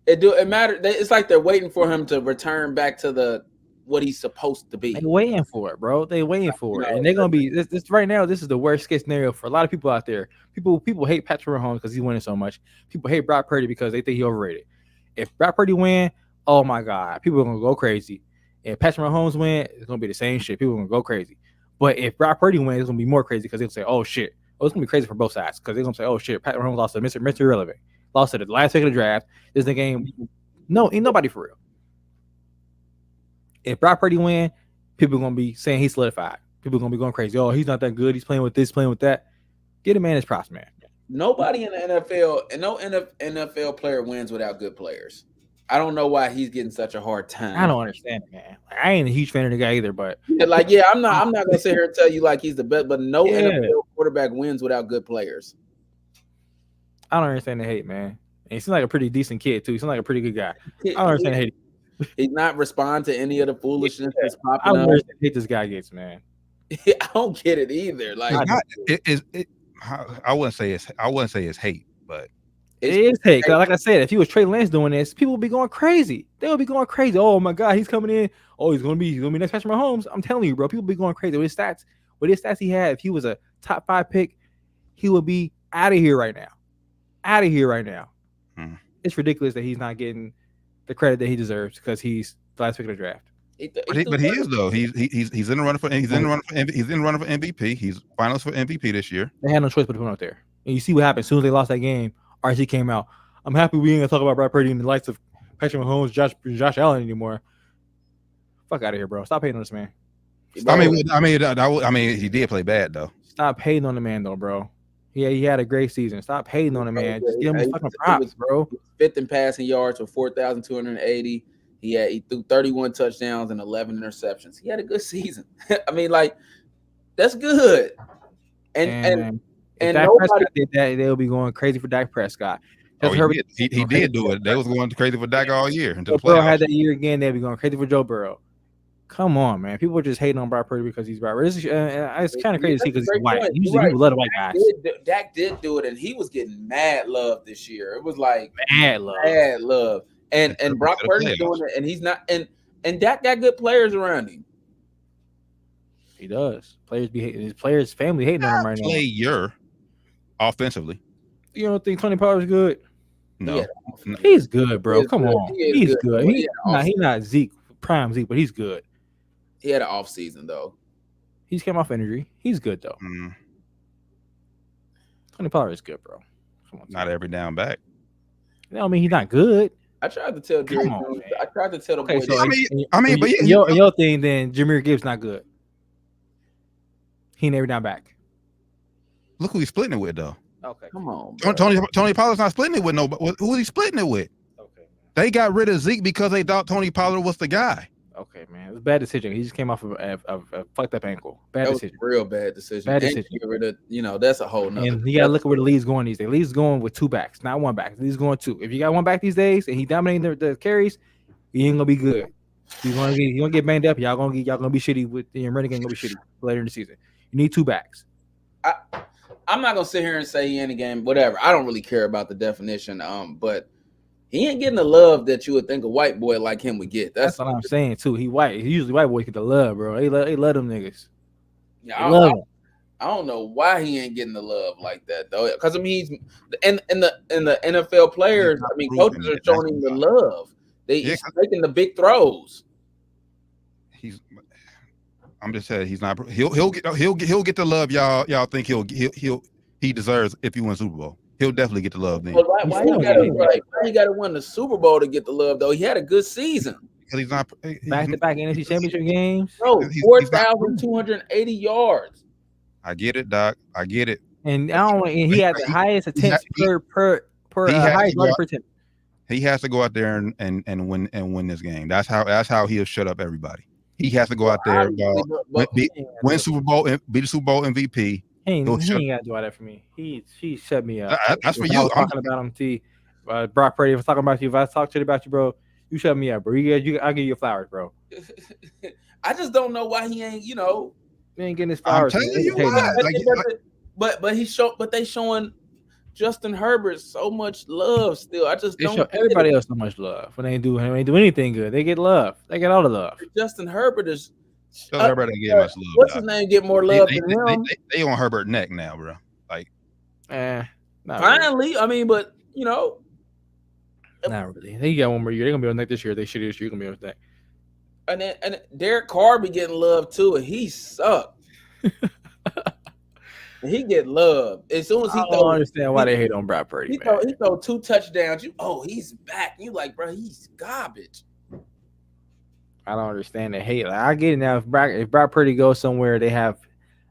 S5: It matters. It's like they're waiting for him to return back to what he's supposed to be.
S6: They're waiting for it, bro. They're waiting for it, and they're gonna be this right now. This is the worst case scenario for a lot of people out there. People hate Patrick Mahomes because he's winning so much. People hate Brock Purdy because they think he's overrated. If Brock Purdy win, oh my god, people are gonna go crazy. If Patrick Mahomes win, it's gonna be the same shit. People are gonna go crazy. But if Brock Purdy wins, it's gonna be more crazy because they'll say, "Oh shit." Oh, it's gonna be crazy for both sides because they're gonna say, "Oh shit, Patrick Mahomes lost to Mr. Irrelevant, lost to the last pick of the draft." This is the game. No, ain't nobody for real. If Brock Purdy win, people are gonna be saying he's solidified. People are gonna be going crazy. Oh, he's not that good. He's playing with this, playing with that. Get a man his props, man.
S5: Nobody in the NFL and no NFL player wins without good players. I don't know why he's getting such a hard time.
S6: I don't understand it, man. I ain't a huge fan of the guy either, but
S5: I'm not gonna sit here and tell you like he's the best, but no NFL quarterback wins without good players.
S6: I don't understand the hate, man. And he seems like a pretty decent kid too. He seems like a pretty good guy. I don't understand the hate.
S5: He's not respond to any of the foolishness that's popping up.
S6: I don't understand the hate this guy gets, man.
S5: I don't get it either. Like
S4: I wouldn't say it's hate, but
S6: it is hate. Like I said, if he was Trey Lance doing this, people would be going crazy. They would be going crazy. Oh my god, he's coming in. Oh, he's gonna be next Patrick Mahomes. I'm telling you, bro. People be going crazy with his stats. With his stats he had, if he was a top 5 pick, he would be out of here right now. It's ridiculous that he's not getting the credit that he deserves because he's the last pick of the draft.
S4: But he is though. He's in the running for MVP. He's finals for MVP this year.
S6: They had no choice but to put him out there. And you see what happened as soon as they lost that game. RC came out. I'm happy we ain't gonna talk about Brock Purdy in the lights of Patrick Mahomes, Josh Allen anymore. Fuck out of here, bro. Stop hating on this man.
S4: I mean, he did play bad though.
S6: Stop hating on the man though, bro. Yeah, he had a great season. Stop hating on the man. Just give him his fucking props, bro.
S5: 5th in passing yards with 4,280. He threw 31 touchdowns and 11 interceptions. He had a good season. I mean, like, that's good. And
S6: Dak Prescott did that, they'll be going crazy for Dak Prescott.
S4: He did do it. They was going crazy for Dak all year until the
S6: playoffs. Had that year again. They'll be going crazy for Joe Burrow. Come on, man. People are just hating on Brock Purdy because he's Brock Purdy. It's kind of crazy to see because he's white. Usually people love the white guys.
S5: Dak did do it, and he was getting mad love this year. It was like
S6: mad love.
S5: And Brock Purdy's doing it, and he's not. And Dak got good players around him.
S6: He does. Players be hating his players' family hating on him right now.
S4: Player offensively.
S6: You don't think Tony Pollard's good?
S4: No.
S5: Yeah.
S6: He's good, bro.
S5: He is
S6: Come
S5: good.
S6: on.
S5: He is
S6: He's
S5: good.
S6: good.
S5: Well,
S6: He's not Zeke, prime Zeke, but he's good.
S5: He had an off season though.
S6: He's came off injury. He's good though. Tony Pollard is good, bro. Come on,
S4: Not every down back.
S6: I mean, he's not good.
S5: I tried to tell Jerry
S6: on,
S5: Jones.
S6: man.
S5: I tried to tell the
S6: Okay,
S5: boy.
S6: so
S4: but
S6: your thing then, Jameer Gibbs not good. He ain't every down back.
S4: Look who he's splitting it with, though.
S6: Okay,
S5: Come on, bro.
S4: Tony Pollard's not splitting it with nobody. Who is he splitting it with?
S6: okay,
S4: They got rid of Zeke because they thought Tony Pollard was the guy.
S6: okay, man. It was a bad decision. He just came off of a fucked up ankle. Bad
S5: That was a
S6: decision.
S5: real bad decision.
S6: Bad
S5: And
S6: decision.
S5: get rid of, that's a whole nother.
S6: And you gotta look at where the league's going these days. The league's going with two backs, not one back. The league's going two. If you got one back these days and he dominating the carries, he ain't gonna be good. He's gonna get banged up. Y'all gonna be shitty with the Renegade gonna be shitty later in the season. You need two backs.
S5: I'm not gonna sit here and say he in the game, whatever. I don't really care about the definition. But he ain't getting the love that you would think a white boy like him would get.
S6: That's what I'm saying too. He white. He usually white boys get the love, bro. They love them niggas.
S5: Yeah,
S6: They love him.
S5: I don't know why he ain't getting the love like that though. Because I mean, he's in the NFL players. I mean, coaches are showing him the love. He's making the big throws.
S4: I'm just saying he's not. He'll get the love y'all think he deserves if he wins Super Bowl. He'll definitely get the love then.
S5: But why he got to win the Super Bowl to get the love though? He had a good season.
S4: Because he's not
S6: Back-to-back NFC Championship games.
S5: Bro,
S4: He's
S5: 4,280 yards.
S4: I get it, Doc. I get it.
S6: And I don't. And he had the highest attempts per highest yards per attempt.
S4: He has to go out there and win this game. That's how he'll shut up everybody. He has to go out there, win Super Bowl, be the Super Bowl MVP.
S6: He ain't got to do all that for me. He shut me up.
S4: That's for
S6: If
S4: you.
S6: I was talking about him, Brock Purdy. If I was talking about you, if I talk shit about you, bro, you shut me up, bro. I'll give you your flowers, bro.
S5: I just don't know why he ain't.
S6: He ain't getting his flowers.
S4: I'm telling you why.
S5: But they showing Justin Herbert so much love still. I just
S6: They
S5: don't.
S6: show everybody else so much love when they do anything good. They get love. They get all the love.
S5: Justin Herbert is.
S4: Herbert ain't getting much love.
S5: What's his name? Get more love than him.
S4: They on Herbert neck now, bro. Like,
S6: not
S5: finally,
S6: really.
S5: I mean, but
S6: Not really. They got one more year. They're gonna be on neck this year. They shitty this year. Gonna be on neck.
S5: and Derek Carr be getting love too, and he sucked. He get love as soon as he.
S6: I don't understand why they hate on Brock Purdy.
S5: He throw 2 touchdowns. He's back. You like, bro? He's garbage.
S6: I don't understand the hate. Like, I get it now. If Brock Purdy goes somewhere, they have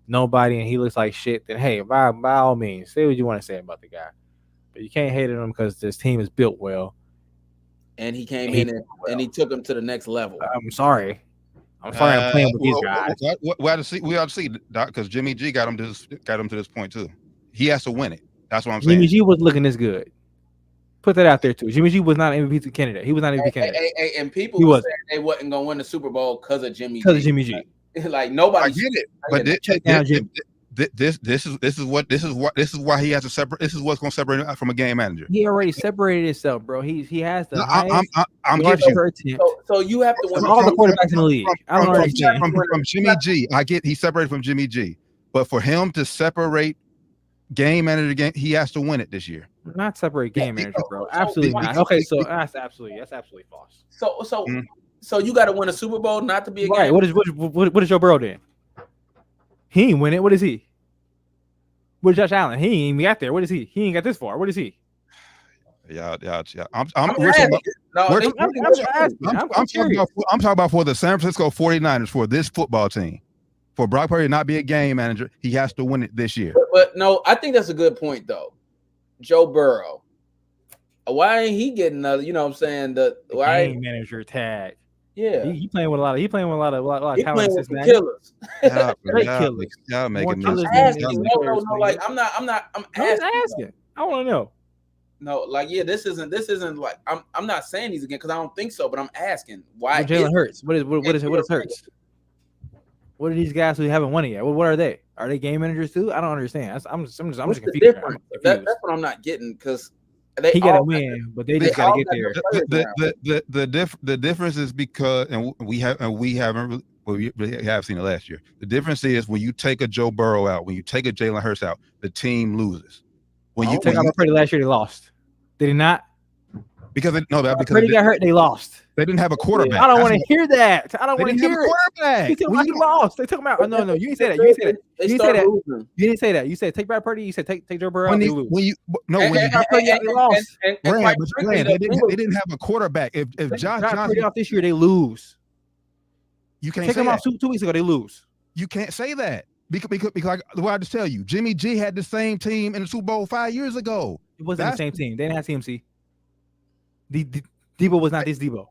S6: nobody, and he looks like shit. Then hey, by all means, say what you want to say about the guy, but you can't hate on him because this team is built well.
S5: And he came in and he took him to the next level.
S6: I'm sorry. I'm playing with these guys.
S4: We have to see, Doc, because Jimmy G got him to this point too. He has to win it. That's what I'm saying.
S6: Jimmy G was looking this good. Put that out there too. Jimmy G was not an MVP candidate. He was not an MVP candidate.
S5: And people were saying they wasn't gonna win the Super Bowl because of Jimmy G. Like nobody.
S4: I get it, but this is why he has to separate. This is what's going to separate him from a game manager.
S6: He already separated himself, bro. He has the
S4: I'm getting you.
S5: So you have to win
S6: all the quarterbacks in the league. I don't understand.
S4: From Jimmy G, I get he separated from Jimmy G, but for him to separate game manager, he has to win it this year.
S6: Not separate game manager, bro. Absolutely not. Okay, so that's absolutely false.
S5: So you got to win a Super Bowl not to be a
S6: right.
S5: game.
S6: What is Joe Burrow then? He ain't win it. What is he? What is Josh Allen? He ain't even got there. What is he? He ain't got this far. What is he?
S4: Yeah. I'm
S6: talking
S4: about for the San Francisco 49ers, for this football team. For Brock Purdy not be a game manager, he has to win it this year.
S5: But no, I think that's a good point though. Joe Burrow. Why ain't he getting another? You know what I'm saying? The
S6: game manager tag.
S5: Yeah,
S6: he playing with a lot of talent.
S5: He playing with the killers.
S6: Killers.
S4: Y'all making
S5: this.
S4: No.
S5: Like I'm
S6: asking. I want to know.
S5: No, like this isn't like I'm not saying these again because I don't think so, but I'm asking why.
S6: Jalen Hurts. What is Hurts? What are these guys who haven't won it yet? What are they? Are they game managers too? I don't understand. I'm just confused.
S5: That's what I'm not getting because.
S6: He got to win, but they just got to get there.
S4: The difference is because we haven't Well, we have seen it last year. The difference is when you take a Joe Burrow out, when you take a Jalen Hurts out, the team loses. When you
S6: take out Purdy last year, they lost. Did he not?
S4: Because
S6: Purdy got hurt, they lost.
S4: They didn't have a quarterback.
S6: I don't want to hear that. I don't want to hear it.
S4: Quarterback.
S6: You lost. They took him out. Oh, no, you didn't say that. You didn't say that. You didn't say that. You didn't say that. You said take Brad Purdy. You said take Joe Burrow.
S4: When
S6: they
S4: you
S6: lost.
S4: they didn't have a quarterback. If Josh Johnson
S6: off this year, they lose.
S4: You can't
S6: take
S4: say
S6: him
S4: that.
S6: off 2 weeks ago. They lose.
S4: You can't say that because like what I just tell you, Jimmy G had the same team in the Super Bowl 5 years ago.
S6: It wasn't the same team. They didn't have CMC. Debo was not this Debo.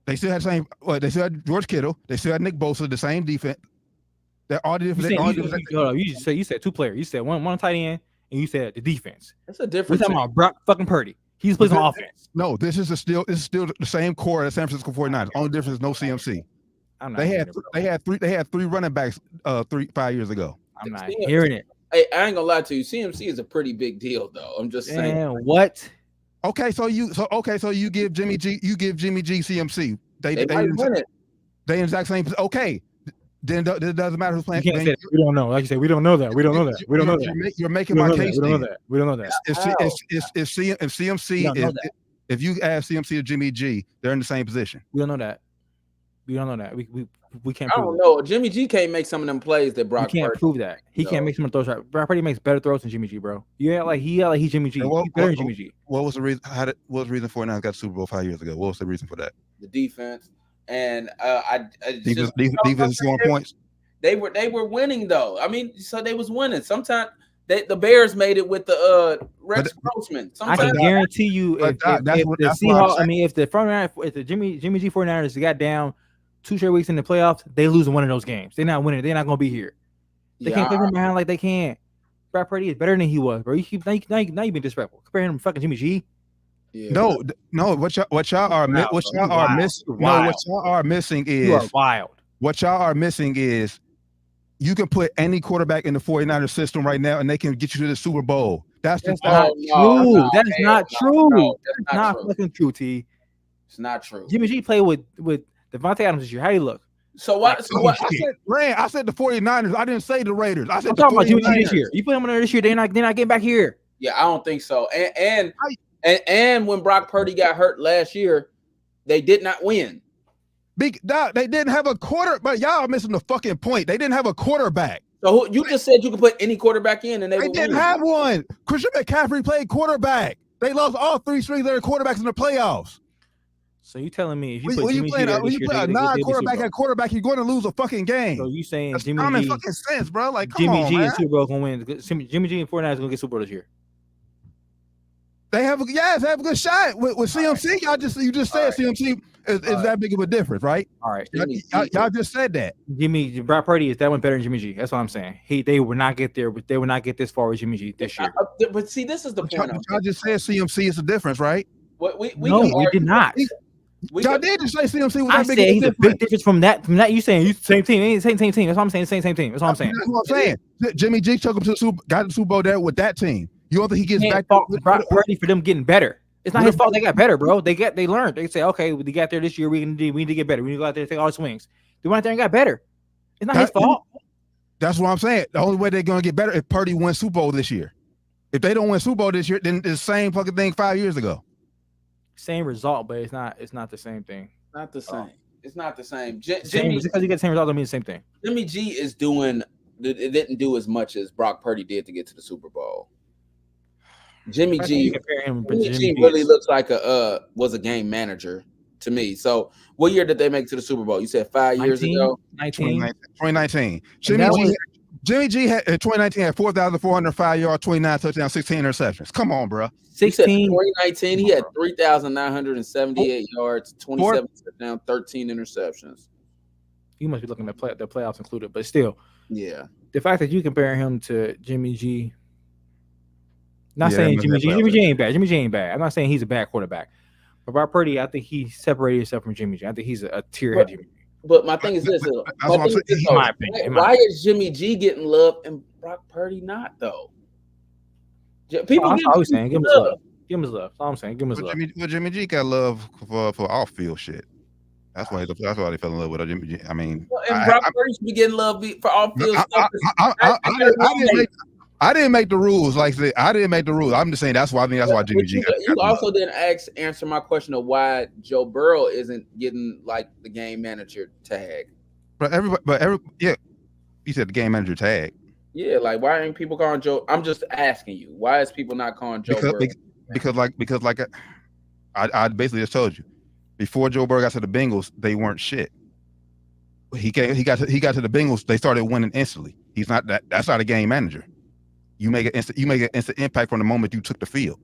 S4: They still had the same. Well, they still had George Kittle. They still had Nick Bosa. The same defense. They're all different.
S6: You said two players. You said one tight end, and you said the defense.
S5: That's a difference.
S6: We're talking about Brock fucking Purdy. He's playing on offense.
S4: No, this is still the same core as San Francisco 49ers. Only difference is no CMC. They had three running backs 5 years ago.
S6: I'm not hearing it.
S5: Hey, I ain't gonna lie to you. CMC is a pretty big deal, though. I'm just saying.
S6: What?
S4: Okay, so you give Jimmy G CMC. They
S5: win it.
S4: They in exact same. Okay, then it doesn't matter who's playing.
S6: You can't say that. We don't know. Like you said, we don't know that. We don't know that. We don't know that.
S4: You're making my case.
S6: We don't know that. We don't know that.
S4: If CMC if you add CMC to Jimmy G, they're in the same position.
S6: We don't know that. We don't know that. We can't.
S5: I don't know. Jimmy G can't make some of them plays that Brock.
S6: You can't prove that. He can't make some of those throws. Brock Purdy makes better throws than Jimmy G, bro. He's Jimmy G. He's better than Jimmy G.
S4: What was the reason? What was the reason 49ers got the Super Bowl 5 years ago? What was the reason for that?
S5: The defense and
S4: defense scoring points.
S5: They were winning though. I mean, so they was winning. Sometimes the Bears made it with the Rex Grossman.
S6: I can guarantee you if the Jimmy G 49ers got down 2 straight weeks in the playoffs, they lose one of those games. They're not winning. They're not going to be here. They can't play from behind like they can. Brock Purdy is better than he was, bro. You keep now you've been disrespectful. Comparing him to fucking Jimmy G.
S4: Yeah. No. What y'all are missing is
S6: you are wild.
S4: What y'all are missing is you can put any quarterback in the 49ers system right now, and they can get you to the Super Bowl. That's not
S6: true. That is not true. That's not fucking true, T.
S5: It's not true.
S6: Jimmy G played with Devontae Adams this year. How do you look?
S5: So what?
S4: I said the 49ers. I didn't say the Raiders. I said
S6: I'm talking about Jimmy G this year. You put him in there this year, they're not getting back here.
S5: Yeah, I don't think so. And when Brock Purdy got hurt last year, they did not win.
S4: They didn't have a quarter, but y'all are missing the fucking point. They didn't have a quarterback.
S5: So you just said you could put any quarterback in, and they
S4: didn't have one. Christian McCaffrey played quarterback. They lost all 3 strings of their quarterbacks in the playoffs.
S6: So you telling me if you
S4: when you play a non-quarterback at quarterback, you're going to lose a fucking game.
S6: So you saying
S4: that's
S6: Jimmy
S4: common
S6: G
S4: fucking sense, bro? Like
S6: Jimmy G and Super Bowl gonna win. Jimmy G and 49ers gonna get Super Bowl this year.
S4: They have a good shot with CMC. You just said CMC is that big of a difference, right?
S6: All right,
S4: y'all just said that.
S6: Brock Purdy is that one better than Jimmy G? That's what I'm saying. They would not get there, but they would not get this far with Jimmy G this year.
S5: But see, this is the point.
S4: Y'all just said CMC is the difference, right?
S6: We did not.
S4: Y'all did just say CMC was
S6: that
S4: big.
S6: I said he's a big difference from that. You saying you same team? Ain't same team. That's what I'm saying. Same team. That's what I'm saying.
S4: That's what I'm saying. Jimmy G took him to got the Super Bowl there with that team. You don't think he gets back?
S6: Brock Purdy for them getting better. It's not his fault. They got better, bro. They learned. They say, okay, we got there this year. We need to get better. We need to go out there and take all the swings. They went out there and got better. It's not his fault.
S4: That's what I'm saying. The only way they're gonna get better if Purdy wins Super Bowl this year. If they don't win Super Bowl this year, then it's the same fucking thing 5 years ago.
S6: Same result, but it's not the same thing.
S5: Not the same. It's not the same.
S6: Just because you get the same result don't mean the same thing.
S5: Jimmy G is doing. It didn't do as much as Brock Purdy did to get to the Super Bowl. Jimmy G really looks like was a game manager to me. So what year did they make it to the Super Bowl? You said 5 years ago?
S4: 2019. Jimmy G had in 2019 had 4,405 yards, 29 touchdowns, 16 interceptions. Come on, bro.
S5: 2019 he had 3,978 yards, 27 touchdowns, 13 interceptions.
S6: You must be looking at the playoffs included, but still.
S5: Yeah.
S6: The fact that you compare him to Jimmy G. Not saying Jimmy G ain't bad. Jimmy G ain't bad. I'm not saying he's a bad quarterback. But Brock Purdy, I think he separated himself from Jimmy G. I think he's a tier ahead of Jimmy G.
S5: But my thing is this:
S6: my opinion.
S5: Why is Jimmy G getting love and Brock Purdy not though? People
S6: always saying give him his love. Give him his love. That's all I'm saying. Give him his love.
S4: Jimmy G got love for off field shit. That's why they fell in love with Jimmy G. I mean,
S5: And Brock Purdy should be getting love for all field stuff.
S4: I didn't make the rules. Like I said, I didn't make the rules. I'm just saying that's why Jimmy G.
S5: You also didn't answer my question of why Joe Burrow isn't getting like the game manager tag.
S4: But yeah, you said the game manager tag.
S5: Yeah, like why ain't people calling Joe? I'm just asking you. Why is people not calling Joe Burrow?
S4: Because I basically just told you before Joe Burrow got to the Bengals, they weren't shit. He got to the Bengals, they started winning instantly. He's not that. That's not a game manager. You make an instant impact from the moment you took the field.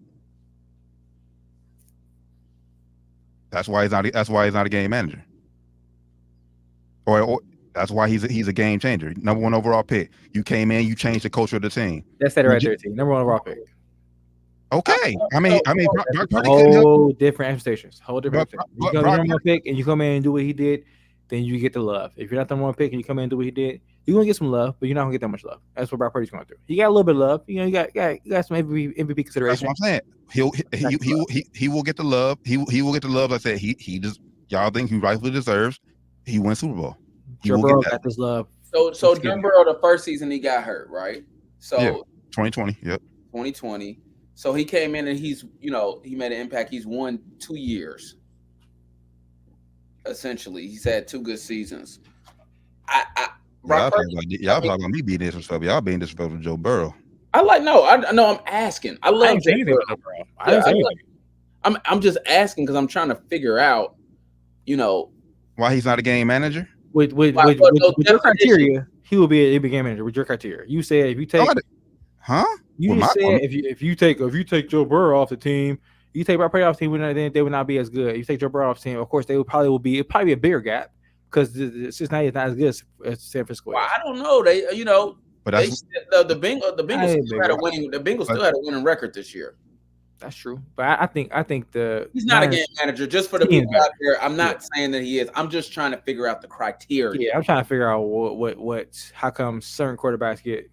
S4: That's why he's not a game manager. Or that's why he's a game changer. Number 1 overall pick. You came in, you changed the culture of the team.
S6: That's that right there, team. Number 1 overall pick.
S4: Okay. I mean, Brock Purdy
S6: whole different expectations. Whole different. You come in number 1 pick and you come in and do what he did, then you get the love. If you're not the number 1 pick and you come in and do what he did, you're gonna get some love, but you're not gonna get that much love. That's what Brock Purdy's going through. He got a little bit of love. You know, you got some MVP consideration.
S4: That's what I'm saying. He will get the love. He will get the love. Like I said, he just y'all think he rightfully deserves. He wins Super Bowl.
S6: Joe Burrow got this love.
S5: So Joe Burrow, the first season he got hurt, right? So
S4: yeah, 2020. Yep.
S5: 2020. So he came in and he made an impact. He's won 2 years. Essentially, he's had 2 good seasons.
S4: Y'all talking about me being disrespectful. Y'all being disrespectful to Joe Burrow.
S5: I'm asking. I love Joe Burrow. I'm just asking because I'm trying to figure out,
S4: why he's not a game manager.
S6: With your criteria, he will be a game manager. With your criteria, you said if you take, You just said if you take Joe Burrow off the team, you take Brock Purdy off the team, they would not be as good. If you take Joe Burrow off the team, of course it'd probably be a bigger gap because it's just not as good as San Francisco.
S5: Well, I don't know. But the Bengals still had a winning record this year.
S6: That's true, but I think
S5: he's not a game manager. Just for the people out there, I'm not saying that he is. I'm just trying to figure out the criteria.
S6: Yeah, I'm trying to figure out what how come certain quarterbacks get.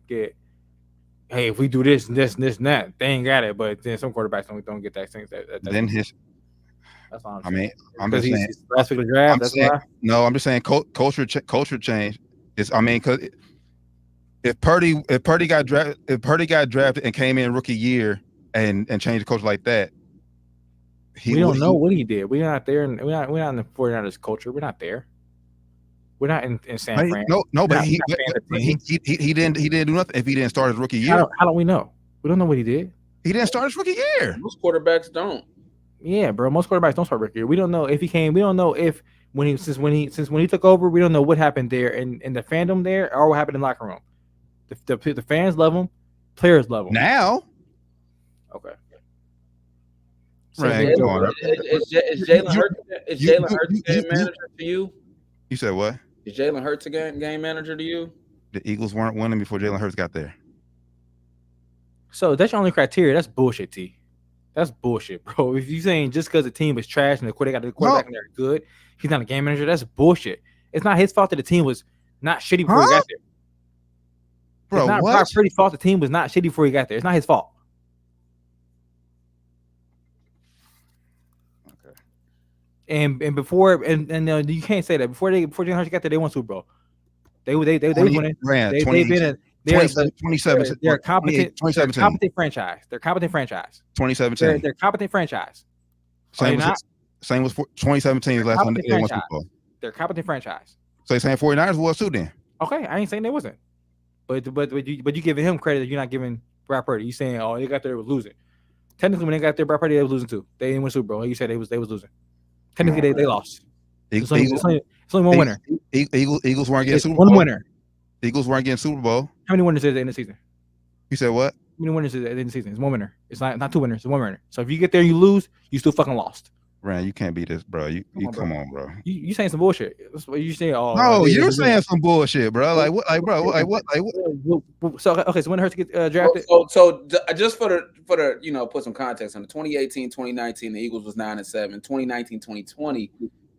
S6: Hey, if we do this and this and this and that, they ain't got it. But then some quarterbacks don't get that thing. That's all I'm saying.
S4: I'm just saying.
S6: Last week of the draft. That's why.
S4: No, I'm just saying culture change. Because if Purdy got drafted and came in rookie year and changed the culture like that,
S6: we don't know what he did. We're not there, and we're not in the 49ers culture. We're not there. We're not in San Fran.
S4: No, but he didn't do nothing if he didn't start his rookie year.
S6: How don't we know? We don't know what he did.
S4: He didn't start his rookie year.
S5: Most quarterbacks don't.
S6: Yeah, bro. Most quarterbacks don't start rookie year. We don't know if he came. We don't know if when he took over. We don't know what happened there in the fandom there or what happened in the locker room. The fans love him. Players love him.
S4: Now.
S6: Okay.
S5: So is Jalen Hurts game manager to you?
S4: You said what?
S5: Is Jalen Hurts a game manager to you?
S4: The Eagles weren't winning before Jalen Hurts got there.
S6: So that's your only criteria. That's bullshit, T. That's bullshit, bro. If you're saying just because the team is trash and the quarterback and they're good, he's not a game manager, that's bullshit. It's not his fault that the team was not shitty before he got there.
S4: Bro,
S6: it's not Brock Purdy's fault the team was not shitty before he got there. It's not his fault. And before you can't say that before Jalen Hurts got there, they won Super Bowl. They won it. They're a competent franchise. They're a competent franchise.
S4: 2017.
S6: They're a competent franchise.
S4: Same was 2017. The last one they won Super Bowl.
S6: They're a competent franchise.
S4: So you're saying 49ers was too then?
S6: Okay, I ain't saying they wasn't. But you giving him credit that you're not giving Brock Purdy. You saying they got there was losing. Technically, when they got there, Brock Purdy they was losing too. They didn't win Super Bowl. You said they was losing. Technically, they lost. It's only one winner.
S4: Eagles weren't getting Super Bowl.
S6: One winner.
S4: Eagles weren't getting Super Bowl.
S6: How many winners is it in the season?
S4: You said what?
S6: How many winners is it in the season? It's one winner. It's not 2 winners. It's 1 winner. So if you get there and you lose, you still fucking lost.
S4: Ryan, you can't beat this, bro. Come on, bro.
S6: You saying some bullshit. That's what you saying. Oh,
S4: no, you're saying some bullshit, bro. Like what? Like bro. Like what?
S6: So okay. So when Hurts get drafted.
S5: So just for the put some context on the 2018, 2019, the Eagles was 9-7. 2019, 2020,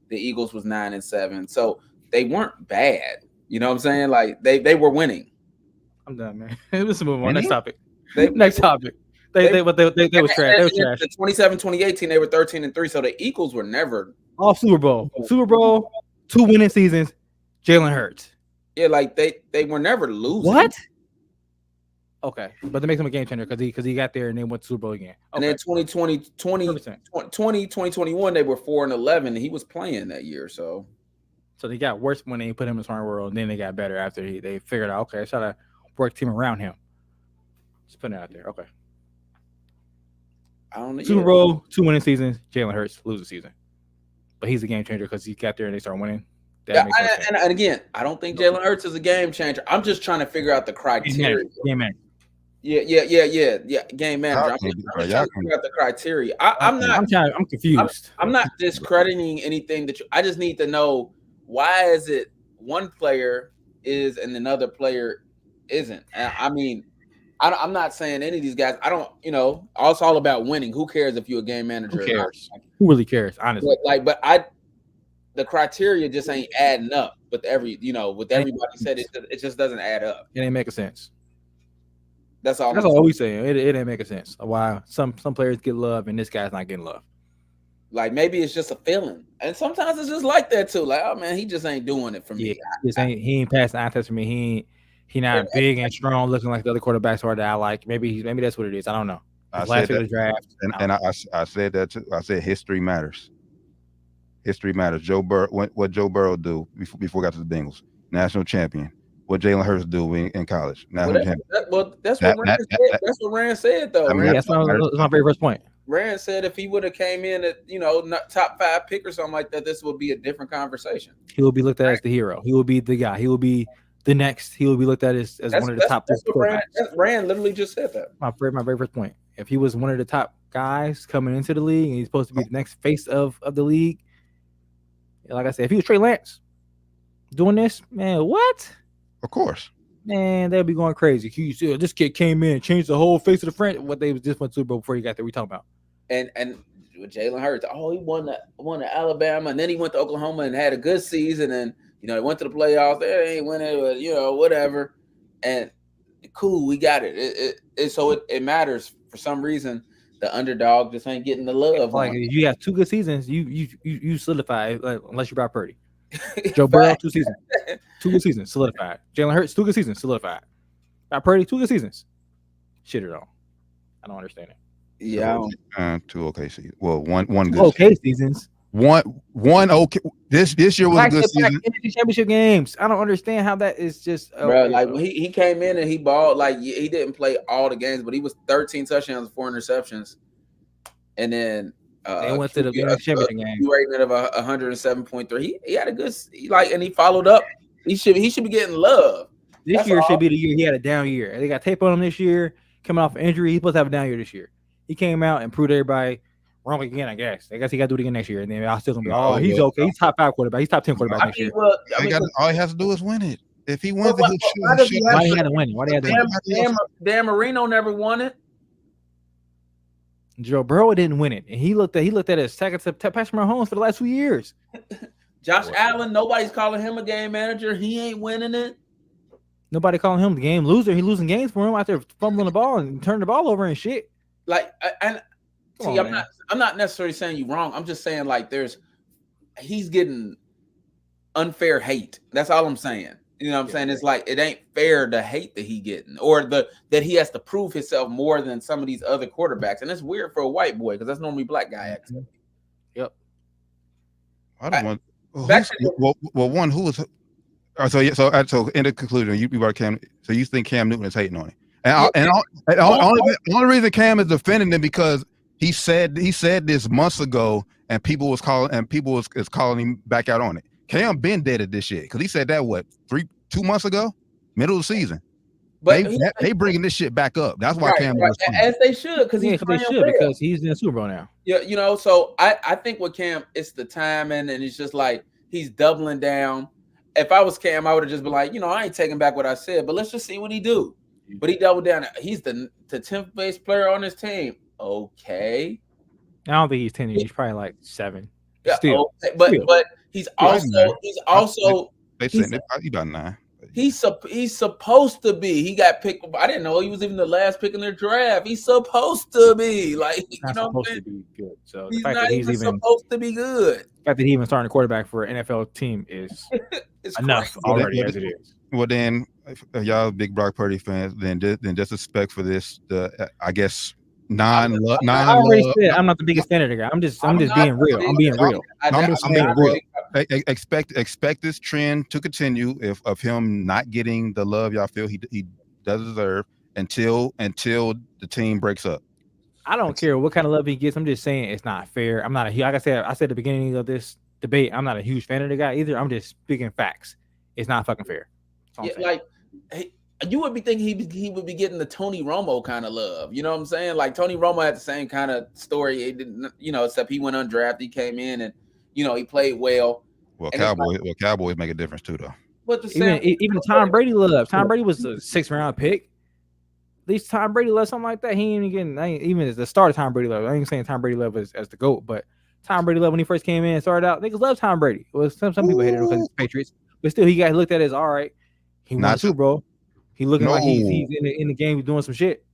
S5: the Eagles was 9-7. So they weren't bad. You know what I'm saying? Like they were winning.
S6: I'm done, man. Let's move on. Next topic. Next topic. They was trash. They was trash.
S5: The 2017, 2018, they were 13-3. So the Eagles were never
S6: Off Super Bowl, 2 winning seasons. Jalen Hurts.
S5: Yeah, like they were never losing.
S6: What? Okay, but that makes him a game changer because he got there and they went to Super Bowl again.
S5: And
S6: Okay.
S5: then 2021, they were 4-11, and he was playing that year. So
S6: they got worse when they put him in Smart World, and then they got better after they figured out, okay, I try to work team around him. Just putting it out there. Okay.
S5: I don't know.
S6: Super Bowl, 2 winning seasons. Jalen Hurts lose the season, but he's a game changer because he got there and they start winning.
S5: Yeah, and again, I don't think Jalen Hurts is a game changer. I'm just trying to figure out the criteria.
S6: Game manager.
S5: Yeah. Game manager. I'm just trying to figure out the criteria. I'm confused. I'm not discrediting anything that I just need to know why is it one player is and another player isn't. I mean, I'm not saying any of these guys. I don't. It's all about winning. Who cares if you're a game manager?
S6: Who cares? Who really cares? Honestly,
S5: the criteria just ain't adding up with everybody said it just doesn't add up.
S6: It ain't making sense.
S5: That's all
S6: we saying. It ain't making sense. Why some players get love and this guy's not getting love.
S5: Like maybe it's just a feeling, and sometimes it's just like that too. Like, oh man, he just ain't doing it for me.
S6: He ain't passing eye test for me. He not big and strong, looking like the other quarterbacks are that I like. Maybe that's what it is. I don't know.
S4: I said that, I said that too. I said history matters. History matters. What Joe Burrow do before he got to the Bengals, national champion. What Jalen Hurts do in college, national champion.
S5: That's what Rand said. That's what Rand said, though.
S6: I mean, that's my very first point.
S5: Rand said if he would have came in at top 5 pick or something like that, this would be a different conversation.
S6: He will be looked at as the hero. He will be the guy. He will be the next. He will be looked at as one of the top.
S5: That's what Rand literally just said that.
S6: My very first point. If he was one of the top guys coming into the league and he's supposed to be the next face of the league, like I said, if he was Trey Lance doing this, man, what?
S4: Of course.
S6: Man, they'd be going crazy. This kid came in and changed the whole face of the franchise. What they was just went to before he got there. We talking about.
S5: And with Jalen Hurts, he won the Alabama, and then he went to Oklahoma and had a good season, and they went to the playoffs. They ain't winning, but whatever. And cool, we got it. It matters for some reason. The underdog just ain't getting the love.
S6: Like if you have 2 good seasons, you solidify. Unless you brought Purdy. Joe Burrow, 2 seasons. 2 good seasons, solidified. Jalen Hurts, 2 good seasons, solidified. Got Purdy, 2 good seasons. Shit it all. I don't understand it.
S5: Yeah.
S4: 2 okay seasons. Well, one good.
S6: Okay seasons.
S4: One okay. This year was a good season.
S6: Championship games. I don't understand how that is just.
S5: Bro, like when he came in and he balled, like he didn't play all the games, but he was 13 touchdowns, 4 interceptions, and then.
S6: They went to the championship game.
S5: Rating of 107.3. He had a good and he followed up. He should be getting love.
S6: This year should be the year he had a down year. They got tape on him this year, coming off an injury. He's supposed to have a down year this year. He came out and proved everybody wrong again. I guess he got to do it again next year, and then I'll still gonna be. He's okay. He's top 5 quarterback. He's top 10 quarterback next year.
S4: All he has to do is win it. If he wins it,
S6: why he had to win it? Why he had to win it?
S5: Dan Marino never won it.
S6: Joe Burrow didn't win it, and he looked at his second to Patrick Mahomes for the last 2 years.
S5: Josh Allen, nobody's calling him a game manager. He ain't winning it.
S6: Nobody calling him the game loser. He's losing games for him out there fumbling the ball and turning the ball over and shit.
S5: I'm not necessarily saying you wrong. I'm just saying he's getting unfair hate. That's all I'm saying. You know what I'm saying? It's like it ain't fair the hate that he getting or that he has to prove himself more than some of these other quarterbacks. And it's weird for a white boy because that's normally black guy acting.
S6: Yep.
S4: I don't want. One who is. So in the conclusion, you brought Cam. So you think Cam Newton is hating on him? The only reason Cam is defending him because he said this months ago, and people was calling him back out on it. Cam been dead at this shit because he said that 2 months ago, middle of the season. But they bringing this shit back up. That's why Cam was
S5: as they should because
S6: because he's in the Super Bowl now.
S5: Yeah, so I think with Cam, it's the timing and it's just like he's doubling down. If I was Cam, I would have just been like, I ain't taking back what I said, but let's just see what he do. But he doubled down. He's the 10th best player on his team. Okay.
S6: I don't think he's 10. He's probably like 7.
S5: Yeah,
S6: still.
S5: Okay. But he's also
S4: they said he about 9.
S5: He's supposed to be. He got picked. I didn't know he was even the last pick in their draft. He's supposed to be like
S6: He's not supposed to be good. So the
S5: he's
S6: fact
S5: not
S6: that he's
S5: even
S6: even
S5: supposed to be good.
S6: the fact that he even starting a quarterback for an NFL team is
S5: It's
S6: enough
S5: crazy.
S6: already as it is.
S4: Well, then, if y'all big Brock Purdy fans, then just expect for this, I guess,
S6: I already said I'm not the biggest fan of the guy. I'm just being real. I'm being real.
S4: I'm being
S6: real.
S4: Expect this trend to continue of him not getting the love y'all feel he does deserve until the team breaks up.
S6: I don't care what kind of love he gets. I'm just saying it's not fair. I'm not like I said at the beginning of this debate, I'm not a huge fan of the guy either. I'm just speaking facts. It's not fucking fair.
S5: Yeah, like you would be thinking he would be getting the Tony Romo kind of love. You know what I'm saying? Like Tony Romo had the same kind of story. He didn't, except he went undrafted. He came in and he played well.
S4: Well, Cowboys make a difference too, though.
S5: But
S6: even Tom Brady love. Tom Brady was a 6th round pick. At least Tom Brady love something like that. He ain't getting even as the start of Tom Brady love. I ain't saying Tom Brady love as the GOAT, but Tom Brady love when he first came in and started out. Niggas love Tom Brady. Well, some people hated him because he's Patriots, but still he got looked at as all right. He won Super Bowl. He looking like he's in the game doing some shit.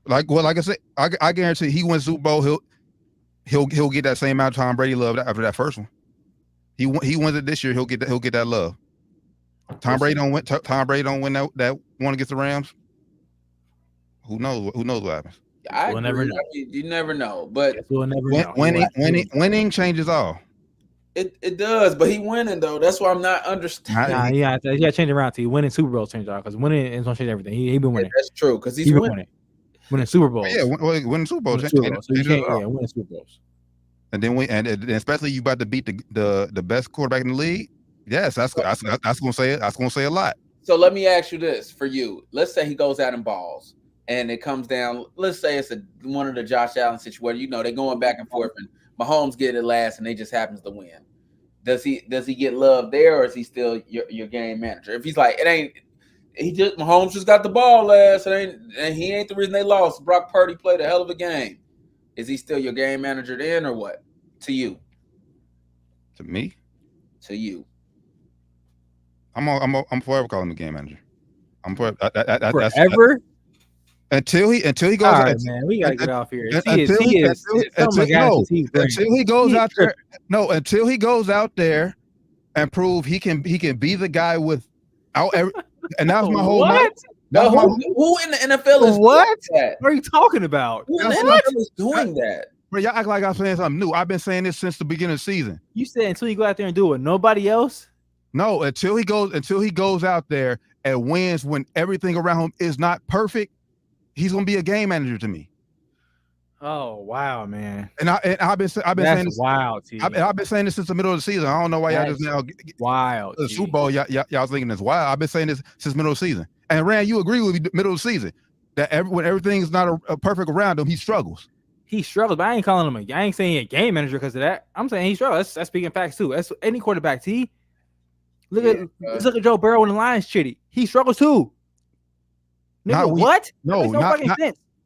S4: Like I said, I guarantee he wins Super Bowl. He'll get that same amount of Tom Brady love after that first one. He wins it this year. He'll get that love. Tom Brady don't win that one against the Rams. Who knows what happens?
S5: We'll never know. You never know, but
S6: we'll never know.
S4: Winning changes all.
S5: It does, but he winning though. That's why I'm not understanding.
S6: You got to change it around to you. Winning Super Bowl change all because winning is gonna change everything. He been winning.
S5: Yeah, that's true because he's winning
S6: Super Bowls.
S4: Yeah, winning Super Bowls.
S6: So you can't winning Super Bowls.
S4: And then and especially you about to beat the best quarterback in the league. Yes, that's gonna say it. That's gonna say a lot.
S5: So let me ask you this for you. Let's say he goes out and balls, and it comes down. Let's say it's one of the Josh Allen situations. They're going back and forth, and Mahomes get it last, and they just happens to win. Does he get love there, or is he still your game manager? If he's like, Mahomes just got the ball last, and he ain't the reason they lost. Brock Purdy played a hell of a game. Is he still your game manager then, or what? To you?
S4: To me?
S5: To you?
S4: I'm forever calling him a game manager. I'm forever. Until he goes.
S6: All right, man, we gotta get off here. Until
S4: he goes out there and prove he can be the guy without every. And that's my whole.
S6: What?
S5: Who in the NFL is
S6: what?
S5: That?
S6: What are you talking about?
S5: Who in the NFL is doing that?
S4: Bro, y'all act like I'm saying something new. I've been saying this since the beginning of the season.
S6: You said until you go out there and do it, nobody else.
S4: No, until he goes out there and wins when everything around him is not perfect, he's gonna be a game manager to me.
S6: Oh wow, man!
S4: And I've been saying this.
S6: Wild.
S4: I've been saying this since the middle of the season. I don't know why y'all just now.
S6: Wild.
S4: The Super Bowl, y'all thinking this wild. I've been saying this since middle of the season. And Rand, you agree with me? Middle of the season that when everything's not a perfect around him, he struggles.
S6: He struggles, but I ain't calling him I ain't saying a game manager because of that. I'm saying he struggles. That's speaking facts too. That's any quarterback. Let's look at Joe Burrow in the Lions shitty. He struggles too. Nigga, what?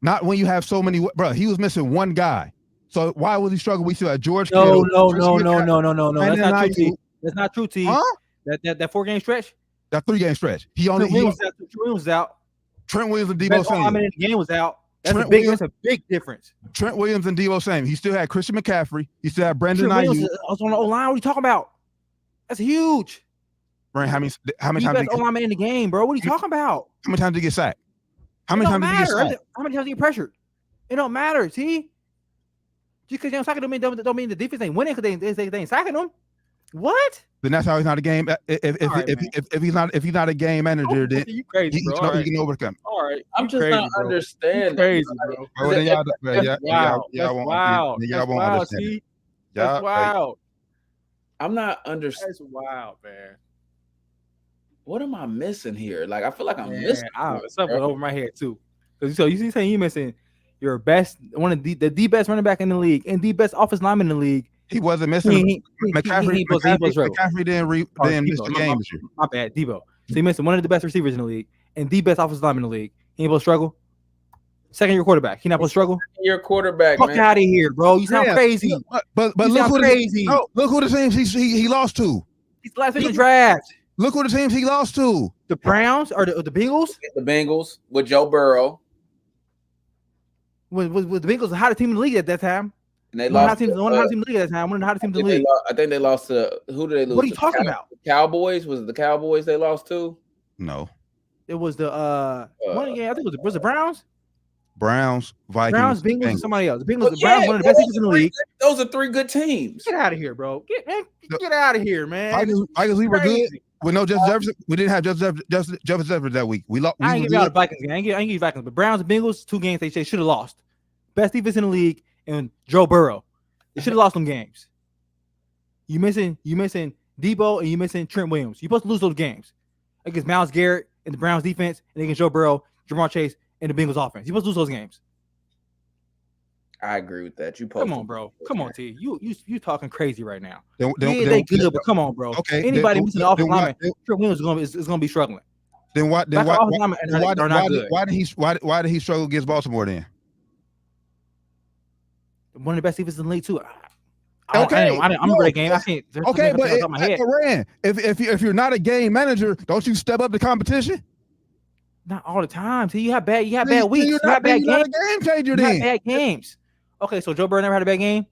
S4: Not when you have so many. Bro, he was missing one guy. So why was he struggling? We still had George.
S6: No. That's not true, T. That's not true, T.
S4: Huh?
S6: That 4-game stretch.
S4: That 3-game stretch. Trent
S6: Williams was out.
S4: Trent Williams and Deebo Samuel.
S6: In the game was out. That's a big difference.
S4: Trent Williams and Deebo Samuel. He still had Christian McCaffrey. He still had Brandon Ayuk.
S6: Was on the O-line. What are you talking about? That's huge.
S4: Brian, how many times?
S6: Best O-lineman in the game, bro. What are you talking about?
S4: How many times did he get sacked? How many times did he get sacked?
S6: How many times did he get pressured? It don't matter, T. Just because you don't sack them don't mean the defense ain't winning because they ain't sacking them. What?
S4: Then that's how he's not a game. If he's not a game manager, then
S6: you crazy, bro.
S4: He can overcome.
S6: All right,
S5: I'm just not understanding.
S6: Crazy, bro.
S4: Y'all won't understand.
S6: That's wild.
S5: I'm not understanding.
S6: That's wild, man.
S5: What am I missing here? Like I feel like I'm missing
S6: something over my head too. Because so you saying you missing your best, one of the best running back in the league and the best offensive lineman in the league.
S4: He wasn't missing. McCaffrey didn't miss the game this year.
S6: My bad, Debo. So he missing one of the best receivers in the league and the best offensive lineman in the league. He ain't supposed to struggle. Second-year quarterback. He not supposed to struggle.
S5: Your quarterback.
S6: Fuck out of here, bro. You sound crazy.
S4: But look who crazy. Look who the teams he lost to.
S6: He's the last pick in the draft.
S4: Look who the teams he lost to.
S6: The Browns or the Bengals?
S5: The Bengals with Joe Burrow.
S6: Was the Bengals the hottest team in the league at that time?
S5: And they
S6: One of
S5: lost.
S6: the hottest team in the league at that time. One of the hottest teams in the league.
S5: I think they lost to who did they lose?
S6: What are you
S5: to?
S6: talking about?
S5: Cowboys? Was it the Cowboys they lost to?
S4: No.
S6: It was the one. Yeah, I think it was the Browns.
S4: Browns, Vikings,
S6: Browns, Bengals, and
S4: Bengals.
S6: somebody else. The Bengals, the Browns, one of the best teams in the league.
S5: Those are 3 good teams.
S6: Get out of here, bro. Get out of here, man.
S4: Vikings, we were good.
S6: Crazy.
S4: With no Justin Jefferson, we didn't have Justin Jefferson that week. We lost.
S6: I ain't give y'all the Vikings game. I ain't give you Vikings, but Browns and Bengals, 2 games they should have lost. Best defense in the league and Joe Burrow. They should have lost them games. You missing Debo and you missing Trent Williams. You're supposed to lose those games against Myles Garrett and the Browns defense and against Joe Burrow, Jamar Chase, and the Bengals offense. You're supposed to lose those games.
S5: I agree with that.
S6: Come on, bro. Come on, T. You talking crazy right now.
S4: They
S6: good, but come on, bro.
S4: Okay.
S6: Anybody missing the offensive lineman, Trent Williams is gonna be struggling.
S4: Why did he struggle against Baltimore then?
S6: One of the best defenses in the league too.
S4: I
S6: remember that game. I can't.
S4: Okay, but if you're not a game manager, don't you step up the competition?
S6: Not all the time. See, you have bad weeks.
S4: You're not a game changer then.
S6: You have bad games. Okay, so Joe Burrow never had a bad game.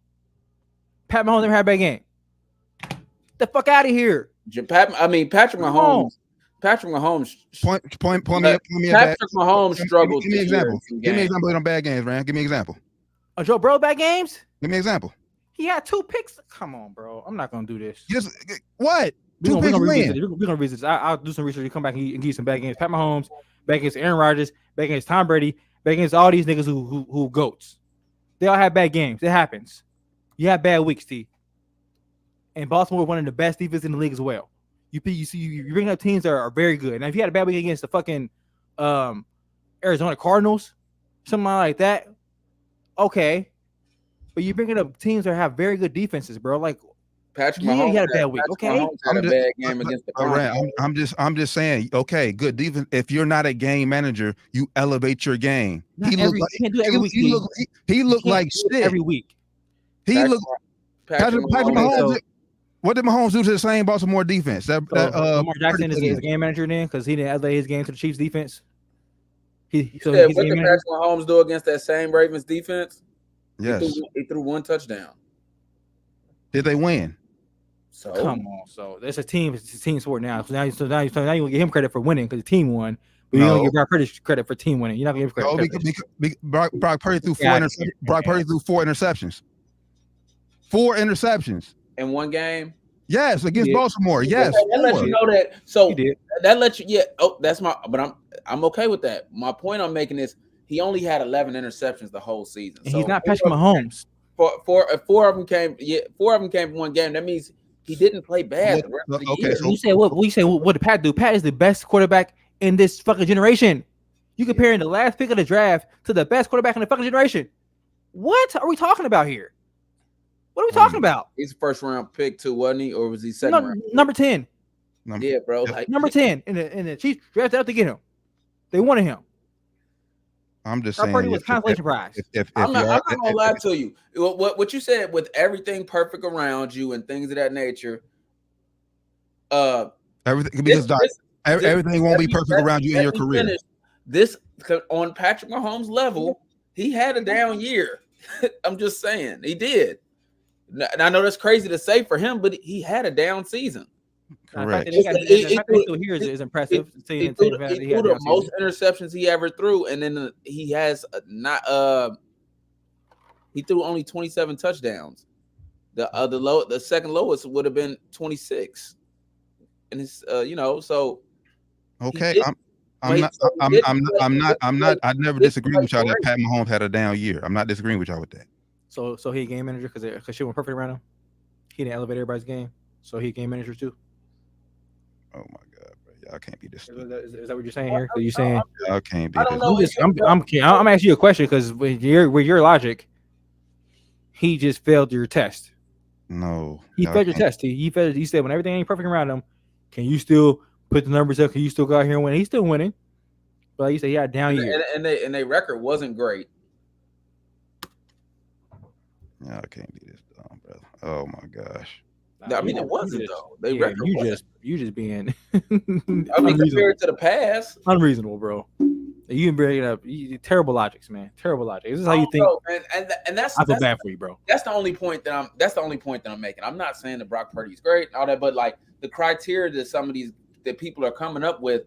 S6: Pat Mahomes never had a bad game. The fuck out of here.
S5: Patrick Mahomes. Patrick Mahomes.
S4: Point me
S5: Patrick Mahomes struggled.
S4: Give me an example. Give me an example of them bad games, man. Give me an example.
S6: Joe Burrow bad games?
S4: Give me an example.
S6: He had 2 picks. Come on, bro. I'm not gonna do this.
S4: Just what?
S6: We're gonna revisit this. I'll do some research. Come back and give you some bad games. Pat Mahomes, back against Aaron Rodgers, back against Tom Brady, back against all these niggas who goats. They all have bad games. It happens. You have bad weeks, T. And Baltimore one of the best defenses in the league as well. You bring up teams that are very good. Now, if you had a bad week against the fucking Arizona Cardinals, something like that, okay. But you're bringing up teams that have very good defenses, bro. Like
S5: Patrick Mahomes
S6: had a bad week. Okay,
S5: Mahomes had a bad game against the Cardinals.
S4: I'm just saying. Okay, good defense. If you're not a game manager, you elevate your game. He looked like shit
S6: every week.
S4: Patrick Mahomes. What did Mahomes do to the same Baltimore defense?
S6: Lamar Jackson is a game manager then because he didn't elevate his game to the Chiefs defense.
S5: What did Patrick Mahomes do against that same Ravens defense?
S4: Yes,
S5: he threw 1 touchdown.
S4: Did they win?
S5: So
S6: come on, so it's a team sport now. So now you gonna give him credit for winning because the team won, but you don't give Brock Purdy credit for team winning. You're not gonna give credit.
S4: Brock Purdy threw 4 interceptions. Brock Purdy threw 4 interceptions. 4 interceptions
S5: in one game.
S4: Yes, against Baltimore. Yes,
S5: that lets you know that. So that lets you. Yeah. Oh, that's my. But I'm okay with that. My point I'm making is he only had 11 interceptions the whole season.
S6: And he's not Patrick Mahomes.
S5: Four of them came. Yeah, 4 of them came from one game. That means he didn't play bad the rest of the year.
S6: So you say what did Pat do? Pat is the best quarterback in this fucking generation. You comparing the last pick of the draft to the best quarterback in the fucking generation. What are we talking about here? What are we talking about?
S5: He's a first round pick too, wasn't he? Or was he second round?
S6: Number 10.
S5: Yeah, bro. Like,
S6: number 10 in the Chiefs drafted out to get him. They wanted him.
S4: I'm just saying.
S6: Party was consolation prize.
S5: I'm not gonna lie to you. What you said with everything perfect around you and things of that nature.
S4: Everything won't be perfect around you in your career.
S5: This on Patrick Mahomes' level, he had a down year. I'm just saying he did. And I know that's crazy to say for him, but he had a down season.
S4: Correct.
S6: The fact that he still here is impressive.
S5: He threw the most interceptions he ever threw, and then he has he threw only 27 touchdowns. The second lowest would have been 26. And it's so
S4: okay. I never disagree with y'all that Pat Mahomes had a down year. I'm not disagreeing with y'all with that.
S6: So he a game manager because shit went perfect around him. He didn't elevate everybody's game, so he a game manager too.
S4: Oh my god, bro! Y'all can't be this.
S6: Is that what you're saying here? Because you're saying
S4: y'all can't be.
S6: I'm asking you a question because with your logic, he just failed your test.
S4: No,
S6: he failed your test. He said when everything ain't perfect around him, can you still put the numbers up? Can you still go out here and win? He's still winning, but like you said, he had a down year,
S5: and their record wasn't great.
S4: Y'all can't be this dumb, brother. Oh my gosh.
S5: I mean, it wasn't though. They record
S6: you
S5: wasn't.
S6: just being
S5: I mean,
S6: unreasonable.
S5: compared to the past,
S6: Unreasonable, bro. You bring it up. Terrible logics, man. Terrible logic. This is how you think.
S5: know, man. And that's
S6: I feel bad for you, bro.
S5: That's the only point that I'm making. I'm not saying that Brock Purdy is great, all that, but like the criteria that some of these that people are coming up with,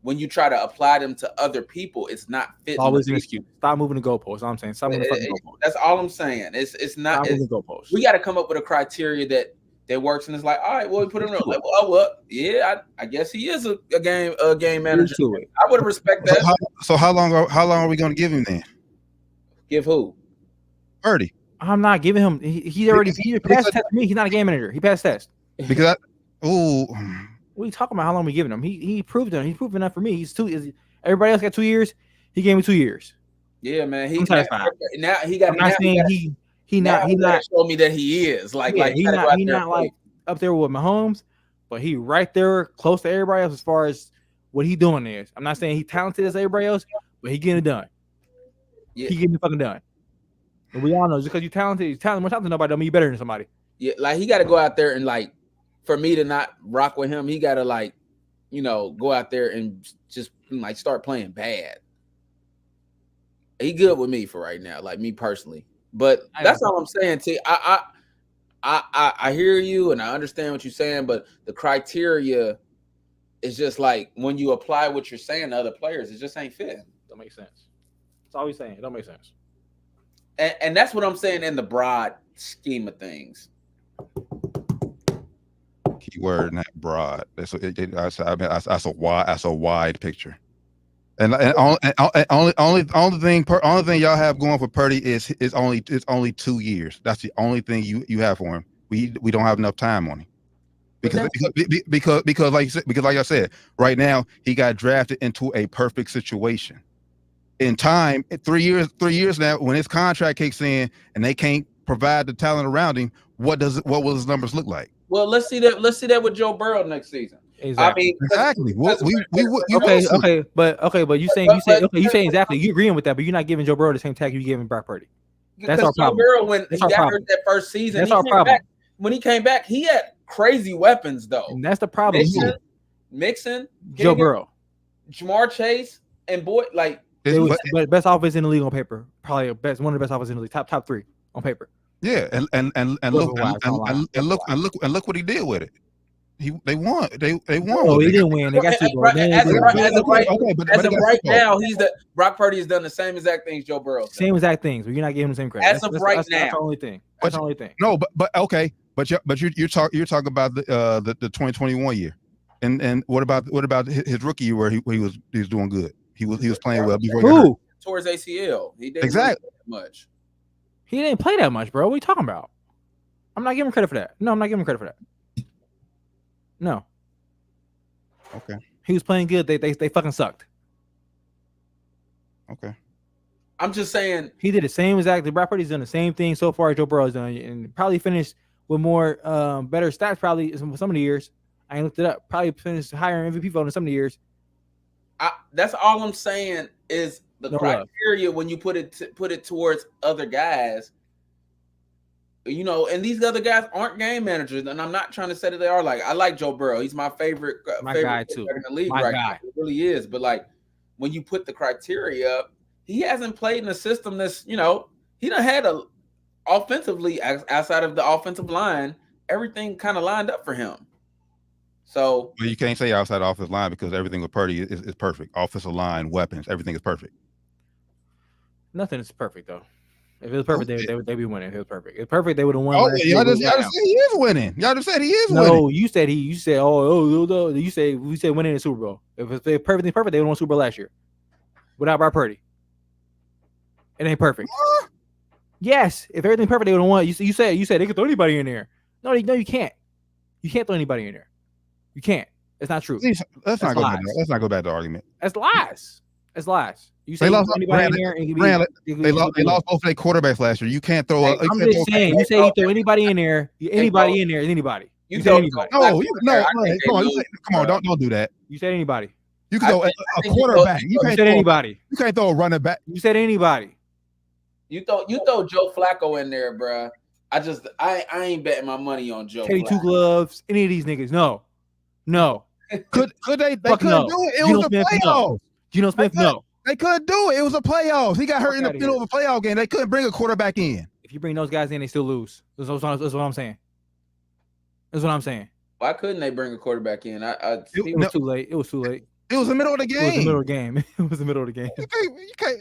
S5: when you try to apply them to other people, it's not fitting.
S6: Always an excuse. Stop moving the goalposts. That's all I'm saying. Stop moving the fucking goalposts.
S5: That's all I'm saying. It's not.
S6: Stop moving the goalposts.
S5: We got to come up with a criteria that works, and it's like, all right, well, we put him in. Like, well, yeah, I guess he is a game manager. I would respect that.
S4: So how long are we going to give him then?
S5: Give who?
S4: Purdy.
S6: I'm not giving him. He passed test for me. He's not a game manager. He passed test.
S4: Because
S6: what are you talking about? How long are we giving him? He proved it. He's proven that for me. Everybody else got 2 years. He gave me 2 years.
S5: Yeah, man.
S6: Now he got. I'm not saying he not
S5: show me that he is
S6: he's not like up there with Mahomes, but he right there close to everybody else as far as what he doing is. I'm not saying he talented as everybody else, but he getting it done. Yeah. He getting it fucking done. And we all know just because you're talented, more talented than nobody don't mean you better than somebody.
S5: Yeah, like he got to go out there and like, for me to not rock with him, he got to like, go out there and just like start playing bad. He good with me for right now, like me personally. But that's all I'm saying. T. I hear you and I understand what you're saying, but the criteria is just like when you apply what you're saying to other players, it just ain't fit.
S6: Don't make sense. That's all he's saying. It don't make sense.
S5: And that's what I'm saying in the broad scheme of things.
S4: Keyword, not broad. That's a wide picture. And only thing y'all have going for Purdy is only 2 years. That's the only thing you have for him. We don't have enough time on him because like I said, right now he got drafted into a perfect situation. In time, 3 years now, when his contract kicks in and they can't provide the talent around him, what will his numbers look like?
S5: Well, let's see that with Joe Burrow next season.
S6: Exactly.
S5: I mean,
S6: exactly. But you saying exactly. You agreeing with that, but you're not giving Joe Burrow the same tag you giving Brock Purdy. That's our problem.
S5: Joe Burrow, when he got hurt that first season,
S6: that's our problem.
S5: When he came back, he had crazy weapons though.
S6: And that's the problem.
S5: Mixon,
S6: Joe Burrow,
S5: Jamar Chase, and
S6: but best offense in the league on paper. Probably one of the best offenses in the league. Top 3 on paper.
S4: Yeah, and look what he did with it. They won. They won.
S6: Oh, he didn't win. They got Super Bowl.
S5: As of right now, Brock Purdy has done the same exact things Joe Burrow.
S6: Same exact things, but you're not giving him the same credit.
S5: As of right now,
S6: that's the only thing. That's the only thing.
S4: No, but okay, but you're talking about the 2021 year, and what about his rookie year where he was doing good. He was playing well before he got hurt.
S5: Towards ACL. He didn't
S4: exactly
S5: much.
S6: He didn't play that much, bro. What are you talking about? I'm not giving him credit for that. No, I'm not giving him credit for that. No.
S4: Okay.
S6: He was playing good. They fucking sucked.
S4: Okay.
S5: I'm just saying
S6: he did the same exactly. Brock Purdy's done the same thing so far as Joe Burrow's done, and probably finished with more better stats. Probably some of the years. I ain't looked it up. Probably finished higher MVP vote in some of the years.
S5: That's all I'm saying is the criteria when you put it towards other guys. And these other guys aren't game managers, and I'm not trying to say that they are. Like, I like Joe Burrow; he's my favorite
S6: guy too
S5: in the league right now. It really is. But like, when you put the criteria up, he hasn't played in a system that's he done had offensively outside of the offensive line, everything kind of lined up for him. So
S4: you can't say outside the offensive line because everything with Purdy is perfect. Offensive line, weapons, everything is perfect.
S6: Nothing is perfect though. If it was perfect, they'd be winning. If it was perfect, if perfect, they would have won.
S4: Oh, y'all just said he is winning. Y'all just said he is winning.
S6: No, you said you said we said winning the Super Bowl. If it's perfect, they would have won Super Bowl last year without Brock Purdy. It ain't perfect.
S4: What?
S6: Yes, if everything's perfect, they would have won. You said they could throw anybody in there. No, you can't. You can't throw anybody in there. You can't. It's not true.
S4: Let's not go back to the argument.
S6: That's lies. That's lies. You say anybody in there, and
S4: they lost both their quarterbacks last year. You can't throw.
S6: I'm just saying. You say you throw anybody in there. Anybody in there is anybody.
S5: You say anybody.
S4: No, come on, don't do that.
S6: You said anybody.
S4: You can throw a quarterback. You can't
S6: throw anybody.
S4: You can't throw a running back.
S6: You said anybody.
S5: You throw Joe Flacco in there, bruh. I ain't betting my money on Joe
S6: Teddy Two
S5: Flacco.
S6: Gloves, any of these niggas. No.
S4: Could they
S6: Fuck
S4: couldn't
S6: no.
S4: do it? It
S6: Geno
S4: was a
S6: Smith, no.
S4: playoff.
S6: Geno Smith, no.
S4: They couldn't do it. It was a playoff. He got hurt in the
S6: outta
S4: middle of a playoff game. They couldn't bring a quarterback in.
S6: If you bring those guys in, they still lose. That's what I'm saying. That's what I'm saying.
S5: Why couldn't they bring a quarterback in?
S6: It was too late. It was too late.
S4: It was the middle of the game.
S6: It was the middle of the game. It was the middle of the game.
S4: You can't.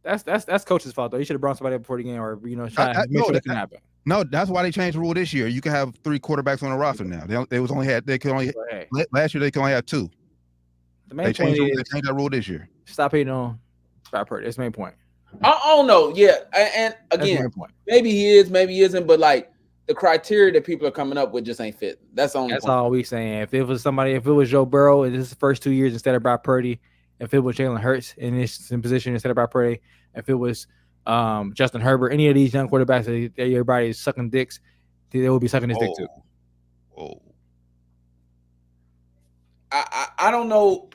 S6: That's coach's fault though. You should have brought somebody up before the game, or try to make sure that can happen.
S4: No, that's why they changed the rule this year. You can have 3 quarterbacks on the roster now. They could only last year they could only have 2.
S6: The main point is
S4: they changed that rule this year.
S6: Stop hating on Brock Purdy. That's the main point.
S5: I don't know. Yeah, and again, maybe he is, maybe he isn't, but like the criteria that people are coming up with just ain't fit. That's the only.
S6: That's
S5: point.
S6: all we saying. If it was Joe Burrow and this is the first 2 years instead of Brock Purdy, if it was Jalen Hurts in this position instead of Brock Purdy, if it was Justin Herbert, any of these young quarterbacks that everybody is sucking dicks, they will be sucking his dick too.
S5: I don't know,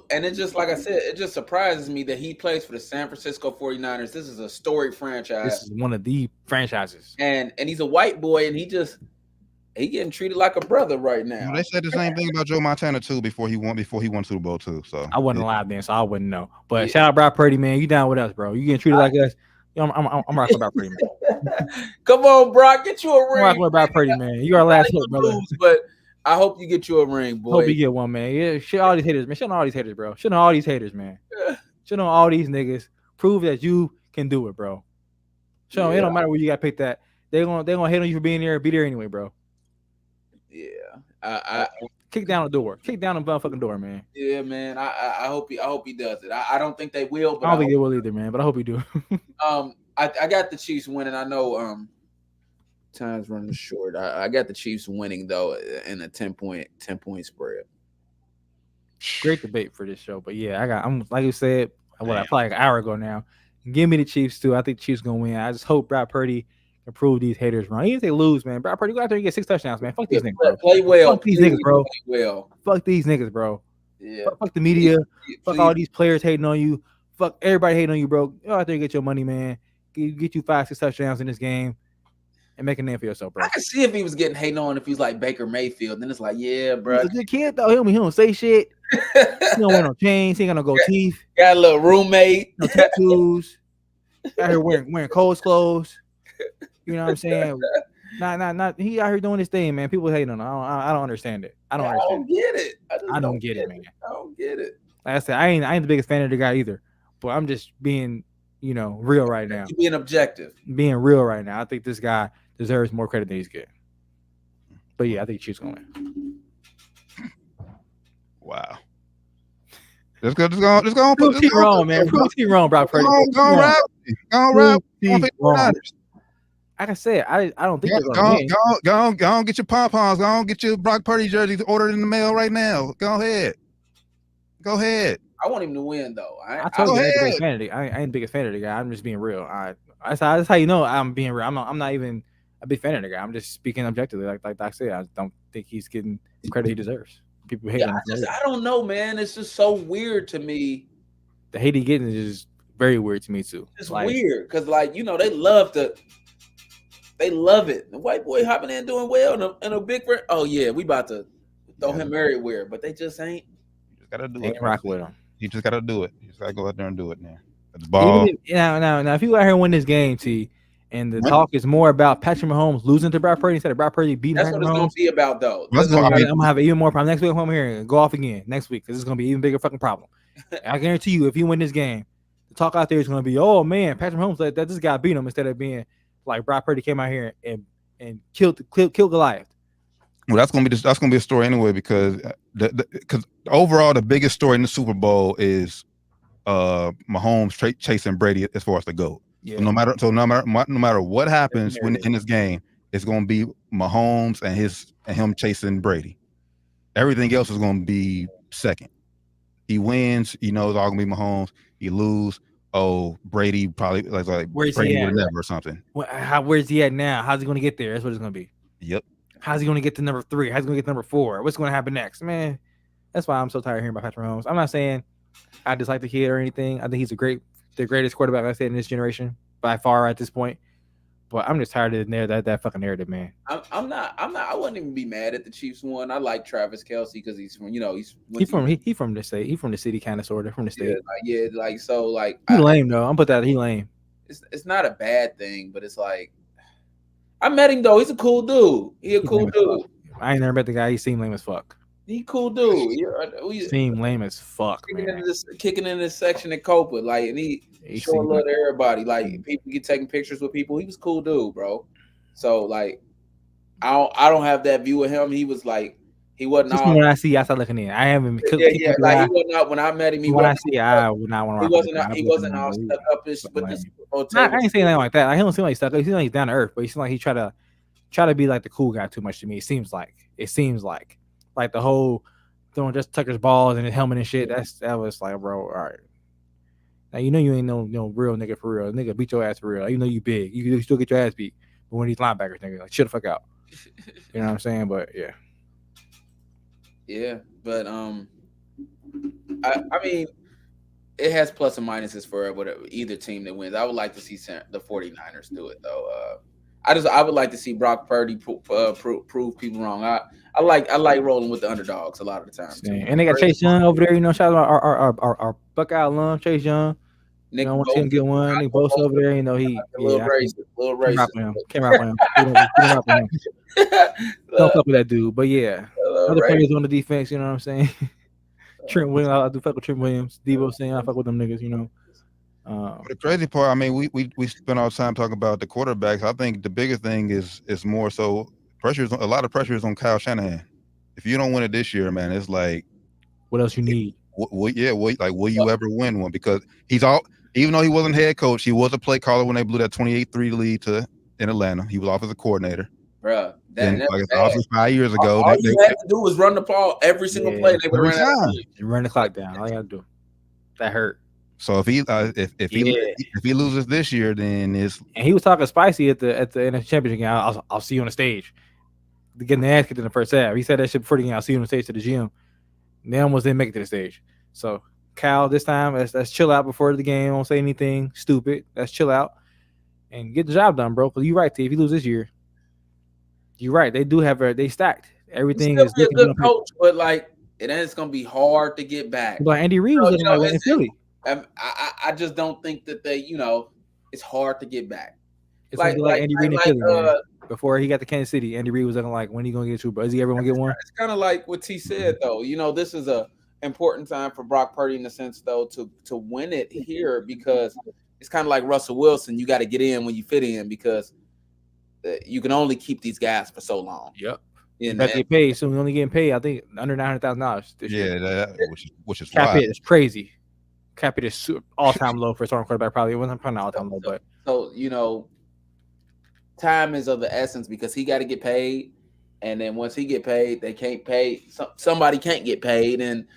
S5: and it just, like I said, it just surprises me that he plays for the San Francisco 49ers. This is a storied franchise.
S6: This is one of the franchises.
S5: And he's a white boy, and he getting treated like a brother right now.
S4: They said the same thing about Joe Montana too before he won Super Bowl too. So
S6: I wasn't alive then, so I wouldn't know. But shout out Brock Purdy, man. You down with us, bro? You getting treated like us? I'm rocking Brock Purdy, man.
S5: Come on, Brock, get you a ring.
S6: I'm rocking with Brock Purdy, man. You our last hope, brother.
S5: But I hope you get you a ring, boy.
S6: Hope you get one, man. Yeah, shit all these haters, man. Shit on all these haters, bro. Shit on all these haters, man. Shit on all these niggas. Prove that you can do it, bro. So it don't matter where you got picked at. They gonna hate on you for being there. Be there anyway, bro.
S5: Yeah, I
S6: kick down the door. Kick down the motherfucking door, man.
S5: Yeah, man. I hope he does it. I don't think they will, but
S6: I don't think they will either, man. But I hope he do.
S5: I got the Chiefs winning. I know time's running short. I got the Chiefs winning though in a 10-point spread.
S6: Great debate for this show, but yeah, I'm like you said, I probably like an hour ago now. Give me the Chiefs too. I think the Chiefs gonna win. I just hope Brock Purdy can prove these haters wrong. Even if they lose, man, Brock Purdy go out there and get 6 touchdowns, man. Fuck these niggas, bro.
S5: Play well.
S6: Fuck these niggas, bro.
S5: Play well.
S6: Fuck these niggas, bro.
S5: Yeah.
S6: Fuck the media. Fuck all these players hating on you. Fuck everybody hating on you, bro. Go out there and get your money, man. Get you 5-6 touchdowns in this game and make a name for yourself, bro.
S5: I can see if he was getting hated on if he's like Baker Mayfield. Then it's like, yeah, bro.
S6: He's a good kid though. He don't say shit. He don't wear no chains. He ain't got no gold teeth.
S5: Got a little roommate.
S6: No tattoos. Out here wearing Cole's clothes. You know what I'm saying? Not. He out here doing his thing, man. People hating on him. I don't understand it. I don't
S5: get it.
S6: I don't get it, man.
S5: I don't get it.
S6: Like I said, I ain't the biggest fan of the guy either. But I'm just being, real right now.
S5: Being objective.
S6: Being real right now. I think this guy deserves more credit than he's getting. But yeah, I think Chiefs gonna win.
S4: Wow. Let's go put
S6: this wrong, man. Prove me wrong, Brock Purdy.
S4: Go rap.
S6: Like I said, I don't think they're
S4: gonna win. Go get your pom-poms. Go get your Brock Purdy jersey ordered in the mail right now. Go ahead.
S5: I want him to win though.
S6: I told you I ain't the biggest fan of the guy. I'm just being real. That's how you know I'm being real. I'm not even a big fan of the guy. I'm just speaking objectively. Like I said, I don't think he's getting the credit he deserves. People hate him.
S5: I don't know, man. It's just so weird to me.
S6: The hate he getting is just very weird to me too.
S5: It's weird because, they love it. The white boy hopping in doing well and a big friend. Oh yeah, we about to throw him everywhere, but they just ain't.
S4: You just gotta do
S6: it. Rock with him.
S4: You just gotta do it. You just gotta go out there and do it now. It's ball.
S6: Now, if you out here and win this game, T, and the talk is more about Patrick Mahomes losing to Brock Purdy instead of Brock Purdy beating
S5: That's
S6: Patrick
S5: what it's
S6: Mahomes.
S5: gonna be about, though.
S6: I'm gonna have even more problem next week. I'm here and go off again next week because it's gonna be even bigger fucking problem. I guarantee you, if you win this game, the talk out there is gonna be, oh man, Patrick Mahomes let this guy beat him instead of being like Brock Purdy came out here and killed Goliath.
S4: Well, that's gonna be a story anyway because because overall the biggest story in the Super Bowl is Mahomes chasing Brady as far as the GOAT. Yeah. So no matter what happens in this game, it's gonna be Mahomes and him chasing Brady. Everything else is gonna be second. He wins, it's all gonna be Mahomes. He lose, Brady probably like
S6: where's
S4: Brady
S6: he at?
S4: Or something.
S6: Where's he at now? How's he gonna get there? That's what it's gonna be.
S4: Yep.
S6: How's he gonna get to number 3? How's he gonna get to number 4? What's gonna happen next? Man, that's why I'm so tired of hearing about Patrick Mahomes. I'm not saying I dislike the kid or anything. I think he's the greatest quarterback I said in this generation by far at this point. But I'm just tired of that fucking narrative, man.
S5: I'm not. I wouldn't even be mad at the Chiefs one. I like Travis Kelce because he's from
S6: He from the state. He from the city, kind of sort of from the state.
S5: He
S6: lame though. I'm put that he lame.
S5: It's not a bad thing, but it's like I met him though. He's a cool dude. He cool dude.
S6: I ain't never met the guy. He seemed lame as fuck.
S5: He cool dude.
S6: We seemed lame as fuck, man.
S5: Kicking in this section at Copa, like, and he showing love to everybody. Like, people get taking pictures with people. He was a cool dude, bro. So like, I don't have that view of him. He was like, he wasn't.
S6: Just when I see outside looking in, I haven't.
S5: Like he wasn't out when I met him.
S6: I would not want to.
S5: He wasn't all stuck up.
S6: I ain't saying anything like that. Like, he don't seem like stuck up. He seems like he's down to earth, but he seems like he try to be like the cool guy too much to me. It seems like the whole throwing just Tucker's balls and his helmet and shit. That was like, bro, all right. Now you ain't no real nigga for real. Nigga beat your ass for real. Like, you know you big. You still get your ass beat. But when these linebackers, nigga, like, shut the fuck out. You know what I'm saying? But yeah.
S5: Yeah, but I mean, it has plus and minuses for whatever either team that wins. I would like to see the 49ers do it though. I would like to see Brock Purdy prove people wrong. I like rolling with the underdogs a lot of the time.
S6: And they got Chase Young over there. You know, shout out our Buckeye alum, Chase Young.
S5: Nick,
S6: I want him to get one. Nick Bosa over there. You know, he
S5: little racist.
S6: Can't rap with him. Don't fuck with that dude. But yeah, other players on the defense. You know what I'm saying? Trent Williams. I do fuck with Trent Williams. Debo saying I fuck with them niggas. You know.
S4: The crazy part, I mean, we spend our time talking about the quarterbacks. I think the biggest thing is more so a lot of pressure is on Kyle Shanahan. If you don't win it this year, man, it's like,
S6: what else you need?
S4: Will you ever win one? Because even though he wasn't head coach, he was a play caller when they blew that 28-3 lead in Atlanta. He was offensive coordinator.
S5: Bruh,
S4: also 5 years ago.
S5: All you had to do was run the ball every single play. They would
S6: run the clock down. All you got to do. That hurt.
S4: So if he loses this year, then and
S6: he was talking spicy at the NFC Championship game. I'll see you on the stage. Getting the ass kicked in the first half. He said that shit before the game. I'll see you on the stage to the gym. They almost didn't make it to the stage. So Cal, this time let's chill out before the game. Don't say anything stupid. Let's chill out and get the job done, bro. Because you're right, T. If you lose this year, you're right. They do have they stacked. Everything is
S5: a good coach, but like it's gonna be hard to get back.
S6: But Andy Reid was looking like in Philly.
S5: I just don't think that it's hard to get back.
S6: It's like Andy Reid in Philly, man. Before he got to Kansas City, Andy Reid was looking like, when are you gonna get you, bro? Is he ever gonna get one?
S5: It's kind of like what T said though. This is a important time for Brock Purdy in the sense though to win it here, because it's kind of like Russell Wilson. You got to get in when you fit in, because you can only keep these guys for so long.
S6: Yep. And they paid, so we're only getting paid, I think, under $900,000 this year.
S4: Which is
S6: cap hit is crazy. Cap hit is all-time low for a starting quarterback. Probably it wasn't probably all-time low, but
S5: so time is of the essence, because he got to get paid, and then once he get paid, they can't pay. Somebody can't get paid, and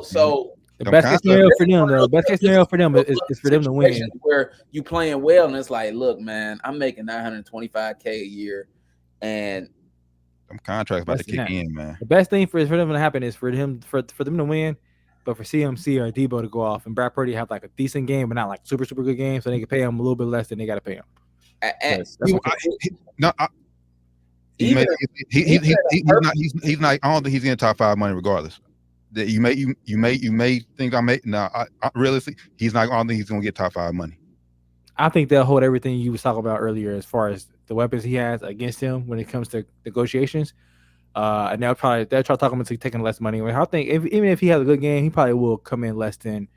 S5: so
S6: the best case scenario for them, though, best case scenario for them is for them to win.
S5: Where you playing well, and it's like, look, man, I'm making $925K a year, and
S4: them contracts about to kick in, man.
S6: The best thing for them to happen is for them to win, but for CMC or Debo to go off and Brad Purdy have like a decent game, but not like super good game, so they can pay him a little bit less than they got to pay him.
S4: He's not. I don't think he's in top 5 money regardless. That you may think realistically, he's not. I don't think he's gonna get top 5 money.
S6: I think they'll hold everything you was talking about earlier as far as the weapons he has against him when it comes to negotiations. And they'll try to talk him into taking less money. I think even if he has a good game, he probably will come in less than.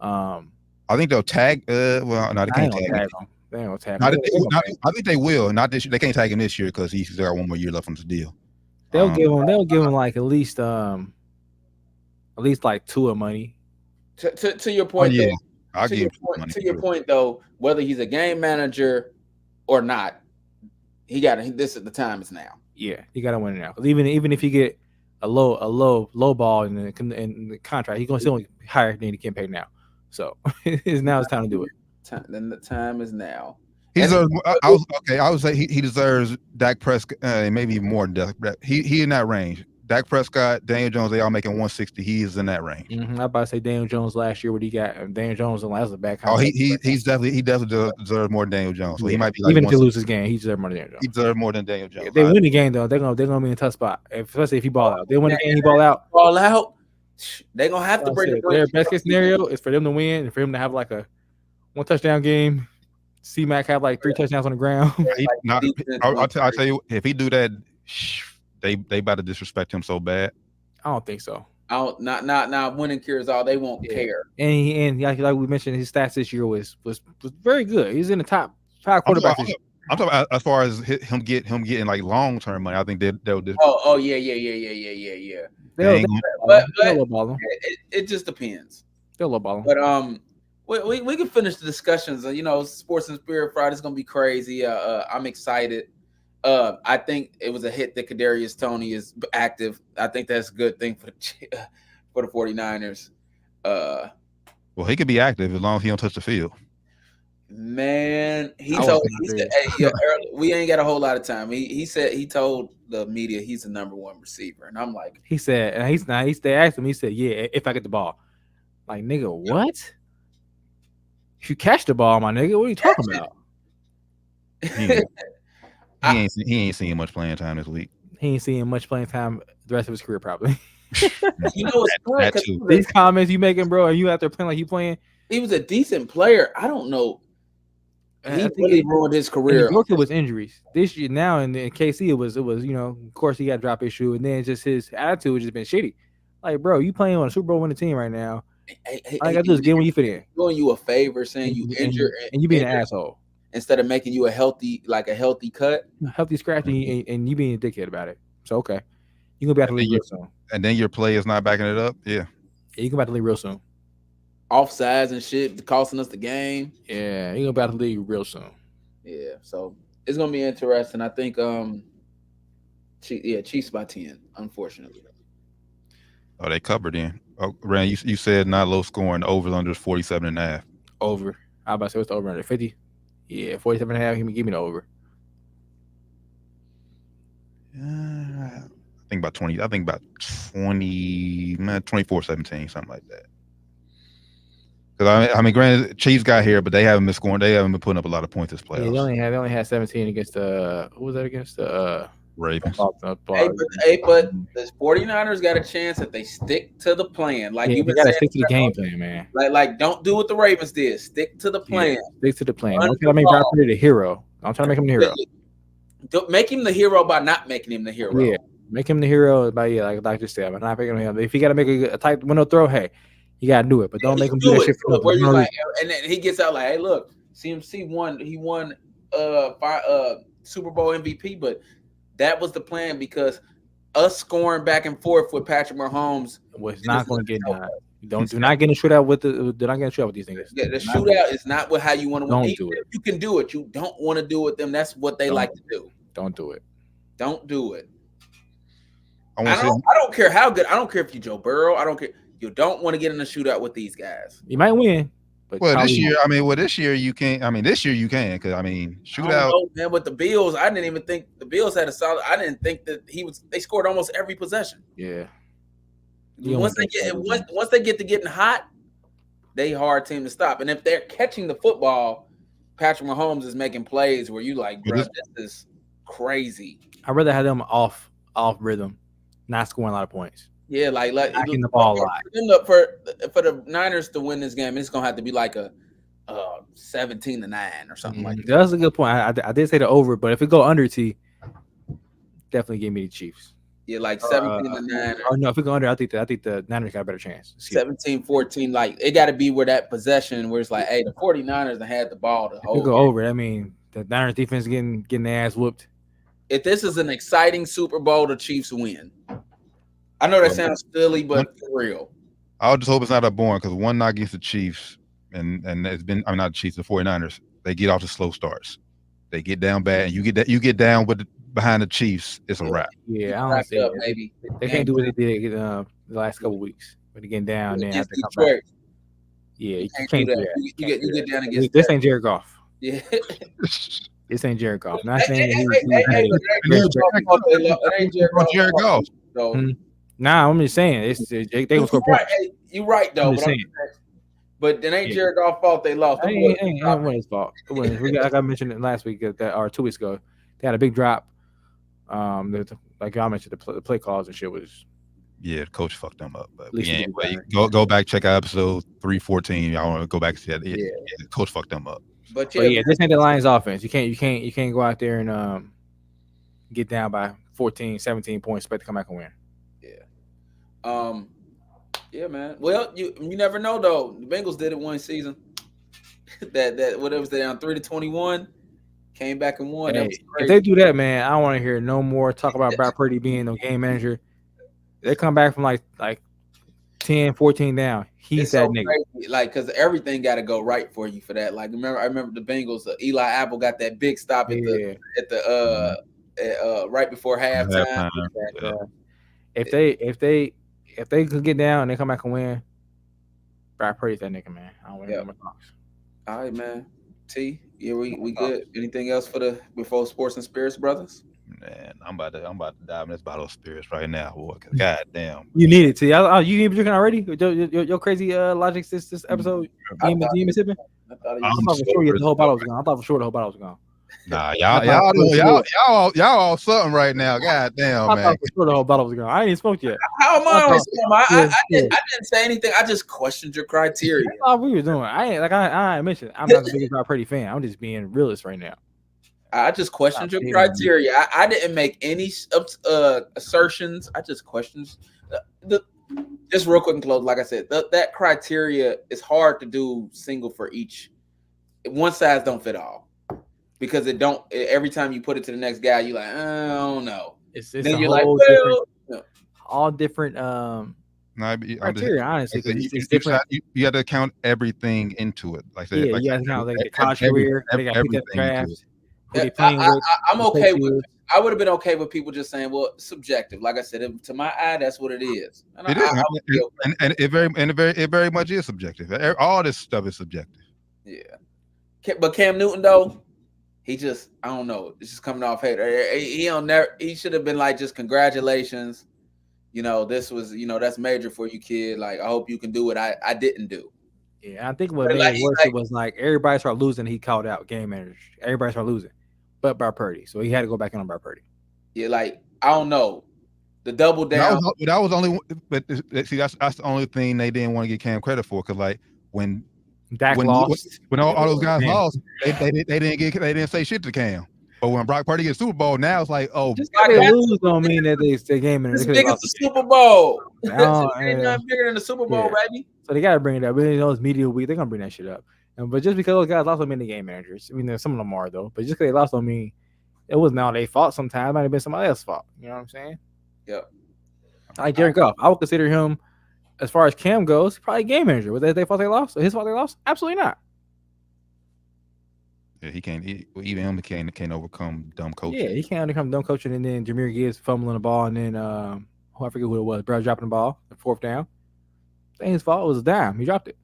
S4: I think they'll tag. Well, no, they can't tag him.
S6: They don't tag him.
S4: I think they will. Not this year. They can't tag him this year because he's got 1 more year left on his deal.
S6: They'll give him like at least like 2 of money.
S5: To your point,
S4: yeah.
S5: To your point, though, whether he's a game manager or not, this is the time is now.
S6: Yeah, he got to win it now. Even if you get a low ball in the contract, he's gonna still be higher than he can pay now. So it's time to do it.
S5: Then the time is now.
S4: He deserves. I would say he deserves Dak Prescott, maybe even more than Dak. He in that range. Dak Prescott, Daniel Jones, they all making 160. He is in that range.
S6: I'm about to say Daniel Jones last year. What he got? Daniel Jones and last back.
S4: Oh, he definitely deserves more than Daniel Jones. So he might be like
S6: even if he loses his game, he deserves more than Daniel Jones.
S4: He deserves more than Daniel Jones.
S6: If they win the game though, they're gonna be in a tough spot. Especially if he ball out. They win the game, he ball out.
S5: They're gonna have to break the
S6: Their best case scenario is for them to win and for him to have like a 1 touchdown game. C-Mac have like 3 touchdowns on the ground.
S4: I'll tell you, if he do that, they about to disrespect him so bad.
S6: I don't think so.
S5: Not winning cures all. They won't care.
S6: And like we mentioned, his stats this year was very good. He's in the top 5 quarterbacks.
S4: I'm talking about as far as him getting like long term money. I think they'll.
S5: Oh yeah. But it just depends.
S6: They'll lowball him.
S5: But we can finish the discussions. Sports and Spirit Friday is gonna be crazy. I'm excited. I think it was a hit that Kadarius Toney is active. I think that's a good thing for the 49ers.
S4: Well, he could be active as long as he don't touch the field.
S5: Man, he said, "Hey, we ain't got a whole lot of time." He told the media he's the number 1 receiver, and I'm like,
S6: he said, and they asked him. He said, "Yeah, if I get the ball." Like, nigga, what? If you catch the ball, my nigga, what are you talking about?
S4: He ain't seeing much playing time this week.
S6: He ain't seeing much playing time the rest of his career, probably.
S5: What's
S6: these comments you making, bro, and you out there playing like you playing.
S5: He was a decent player. I don't know. He really ruined his career.
S6: It was injuries this year. Now in KC, it was of course he got a drop issue, and then just his attitude has just been shitty. Like, bro, you playing on a Super Bowl winning team right now. I got this game when you fit in.
S5: Doing you a favor, saying you injured
S6: and you being an asshole
S5: instead of making you a healthy cut,
S6: healthy scratch, and you being a dickhead about it. So okay, you gonna be out to leave real soon.
S4: And then your play is not backing it up. Yeah,
S6: you gonna be out to leave real soon.
S5: Offsides and shit costing us the game.
S6: Yeah, you're about to leave real soon.
S5: Yeah, so it's gonna be interesting. I think Chiefs by 10, unfortunately.
S4: Oh, they covered in. Oh, Rand, you said not low scoring. Overs under 47.5.
S6: Over. I about to say what's the over under 50? Yeah, 47.5. Give me the over.
S4: I think about 20. I think about 20. 24-17, something like that. Because I mean, granted, Chiefs got here, but they haven't been scoring. They haven't been putting up a lot of points this playoffs.
S6: Yeah, they only had 17 against the who was that against the
S4: Ravens.
S5: Hey, but the 49ers got a chance if they stick to the plan. Like you
S6: got to stick to the game plan, man.
S5: Like don't do what the Ravens did. Stick to the plan.
S6: Stick to the plan. I'm trying to make Brock Purdy the hero. I'm trying to make him the hero.
S5: Make him the hero by not making him the hero.
S6: Yeah, make him the hero by like Dr. said. I'm not making him. If you got to make a tight window throw, hey, you gotta do it, but don't make him do that shit for
S5: where you like, and then he gets out like, hey, look, CMC won. He won Super Bowl MVP, but that was the plan because us scoring back and forth with Patrick Mahomes
S6: was not going to get done. Do not get in a shootout with these things.
S5: Yeah, the shootout is not how you want to win.
S6: Don't do it.
S5: You can do it. You don't want to do it with them. That's what they like to do.
S6: Don't do it.
S5: Don't do it.
S4: I
S5: don't care how good. I don't care if you Joe Burrow. I don't care. You don't want to get in a shootout with these guys.
S6: You might win. But
S4: this year you can't. I mean, this year you can because shootout.
S5: Man, with the Bills, I didn't even think the Bills had a solid. I didn't think that they scored almost every possession.
S6: Yeah.
S5: Once they get to getting hot, they hard team to stop. And if they're catching the football, Patrick Mahomes is making plays where you like, bro, this is crazy.
S6: I'd rather have them off rhythm, not scoring a lot of points.
S5: Yeah, like
S6: in the ball a lot.
S5: For the Niners to win this game, it's gonna have to be like a 17-9 or something like that.
S6: That's a good point. I did say the over, but if it go under T, definitely give me the Chiefs.
S5: Yeah, like 17-9.
S6: Or no, if it go under, I think the Niners got a better chance.
S5: 17-14, like it got to be where that possession where it's like, hey, the 49ers had the ball to hold.
S6: If it go over, I mean, the Niners defense getting their ass whooped.
S5: If this is an exciting Super Bowl, the Chiefs win. I know that sounds silly, but for real.
S4: I'll just hope it's not a boring because one knock against the Chiefs, and it's been not the Chiefs, the 49ers. They get off to slow starts. They get down bad, and you get down behind the Chiefs. It's a wrap.
S6: Yeah, I don't see it. Maybe they can't do what they did the last couple of weeks. But they get down, then have to come back. Yeah, you can't do that.
S5: You get down against.
S6: This ain't Jared Goff.
S5: Yeah.
S6: This ain't Jared Goff. Not saying
S5: that ain't Jared Goff. So
S6: Nah, I'm just saying they gonna score points.
S5: Hey, you're right though.
S6: I'm just saying.
S5: But then ain't Jared Goff's fault they lost.
S6: Ain't his fault. Like I mentioned it last week or 2 weeks ago, they had a big drop. Like I mentioned, the play calls and shit was.
S4: Yeah, the coach fucked them up. But
S6: go
S4: back, check out episode 314. Y'all want to go back to that? Yeah, the coach fucked them up.
S5: But
S6: this ain't the Lions offense. You can't go out there and get down by 14, 17 points, expect to come back and win.
S5: Yeah. Yeah, man. Well, you never know though. The Bengals did it one season. that whatever was they down 3-21, came back and won.
S6: Hey, if they do that, man, I don't want to hear no more talk about Brock Purdy being no game manager. They come back from like 10, 14 down. He's that nigga.
S5: Crazy. Like, because everything got to go right for you for that. Like, I remember the Bengals. Eli Apple got that big stop at the right before halftime.
S6: If they could get down and they come back and win, Brock Purdy's that nigga, man. I don't want to hear no more talks.
S5: All right, man. T, yeah, we good. Anything else before Sports and Spirits, brothers?
S4: Man, I'm about to dive in this bottle of spirits right now, boy. God damn.
S6: You need it, T. You ain't drinking already? Your crazy logic this episode. Game is sipping. I thought for sure the whole bottle was gone.
S4: Nah, y'all all something right now. God damn, man.
S6: I thought for sure the whole bottle was gone. I ain't even smoked yet.
S5: How am I? I didn't say anything. I just questioned your criteria.
S6: That's all we were doing. I mentioned I'm not the biggest Brock Purdy fan. I'm just being realist right now.
S5: I just questioned your criteria. I didn't make any assertions. I just questioned just real quick and close. Like I said, that criteria is hard to do single for each. One size don't fit all because it don't. Every time you put it to the next guy, you're like, I don't know.
S6: Then you're like, all different criteria. Honestly, it's different.
S4: You have to count everything into it. Like
S6: you got to count like the college career. They got picked up drafts.
S5: I'm okay with. I would have been okay with people just saying, "Well, subjective." Like I said, to my eye, that's what it is. And
S4: it very much is subjective. All this stuff is subjective.
S5: Yeah, but Cam Newton though, I don't know. It's just coming off hater. He should have been like, just congratulations. This was, that's major for you, kid. Like, I hope you can do what I didn't do.
S6: Yeah, I think what made it worse was like everybody started losing. He called out game managers. Everybody started losing, but Brock Purdy. So he had to go back in on Brock Purdy.
S5: Yeah, like I don't know, the double down.
S4: That was only, but see, that's the only thing they didn't want to get Cam credit for, because like when
S6: Dak lost,
S4: when all those guys lost, they didn't say shit to Cam. But when Brock Purdy gets Super Bowl, now it's like, oh,
S6: just because they lose don't mean that they game managers.
S5: It's big as the Super Bowl.
S6: Ain't
S5: nothing bigger than the Super Bowl, baby.
S6: So they gotta bring it up. It's media week. They're gonna bring that shit up. But just because those guys lost don't mean the game managers. I mean, some of them are though. But just because they lost don't mean it wasn't all their fault. Sometimes it might have been somebody else's fault. You know what I'm saying?
S5: Yep.
S6: Like Jared Goff, I would consider him, as far as Cam goes, probably a game manager. Was that their fault they lost? Or his fault they lost? Absolutely not.
S4: Yeah, he can't. Even him can't overcome dumb coaching.
S6: Yeah, he can't overcome dumb coaching. And then Jahmyr Gibbs fumbling the ball, and then I forget who it was. Bro dropping the ball, the fourth down. Ain't his fault. It was a dime. He dropped it.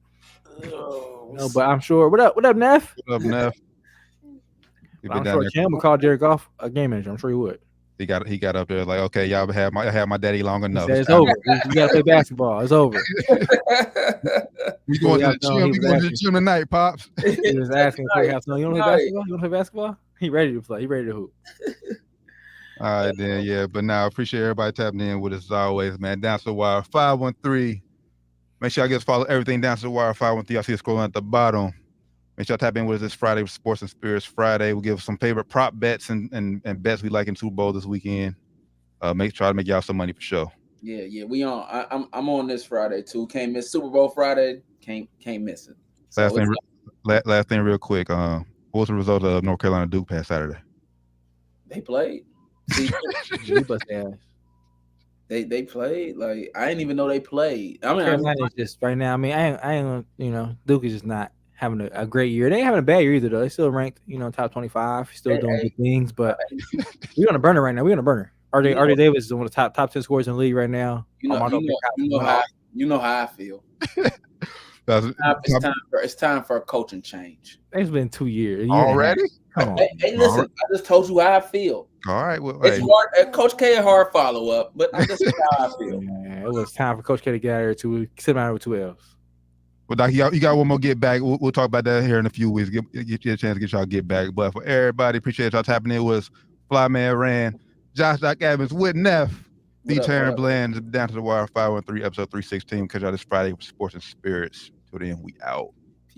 S6: But I'm sure. What up, Neff?
S4: What up, Neff?
S6: I'm sure Cam would call Jared Goff a game manager. I'm sure he would.
S4: He got up there like, okay, y'all have my daddy long enough.
S6: It's over. You gotta play basketball. It's over.
S4: We going to the gym tonight, pops.
S6: He was asking for you want to play basketball? You want to play basketball? He ready to play. He ready to hoop.
S4: All right, then, yeah. But now, I appreciate everybody tapping in with us as always, man. Down to the Wire 513. Make sure I guys follow everything Down to the Wire 513. I see it scrolling at the bottom. Make sure I tap in with us this Friday with Sports and Spirits Friday. We'll give some favorite prop bets and bets we like in Super Bowl this weekend. Try to make y'all some money for sure.
S5: Yeah. We on. I'm on this Friday too. Can't miss Super Bowl Friday. Can't miss it. So
S4: last thing, real quick. What was the result of North Carolina Duke past Saturday?
S5: They played. They played. Like, I didn't even know they played. I mean,
S6: Carolina's just right now. I mean, I ain't. Duke is just not having a great year. They ain't having a bad year either, though. They still ranked, top 25, still doing good things. But we're on a burner right now. We're on a burner. RJ Davis is one of the top 10 scorers in the league right now.
S5: You know how I feel. It's time for a coaching change.
S6: It's been 2 years.
S4: Already?
S6: Come on.
S5: Hey, listen, I just told you how I feel.
S4: All right. Well,
S5: It's
S4: hey.
S5: hard. Coach K a hard follow up, but I just how I feel.
S6: Yeah, it was time for Coach K to get out here to sit down with 2 L's.
S4: Well, Doc, you got one more get back. We'll talk about that here in a few weeks. Get you a chance to get y'all get back. But for everybody, appreciate y'all tapping in. It was Flyman Rand, Josh Doc Evans with Neff, D. Terran Bland, Down to the Wire 513, episode 316. Catch y'all this Friday with Sports and Spirits. Till then, we out.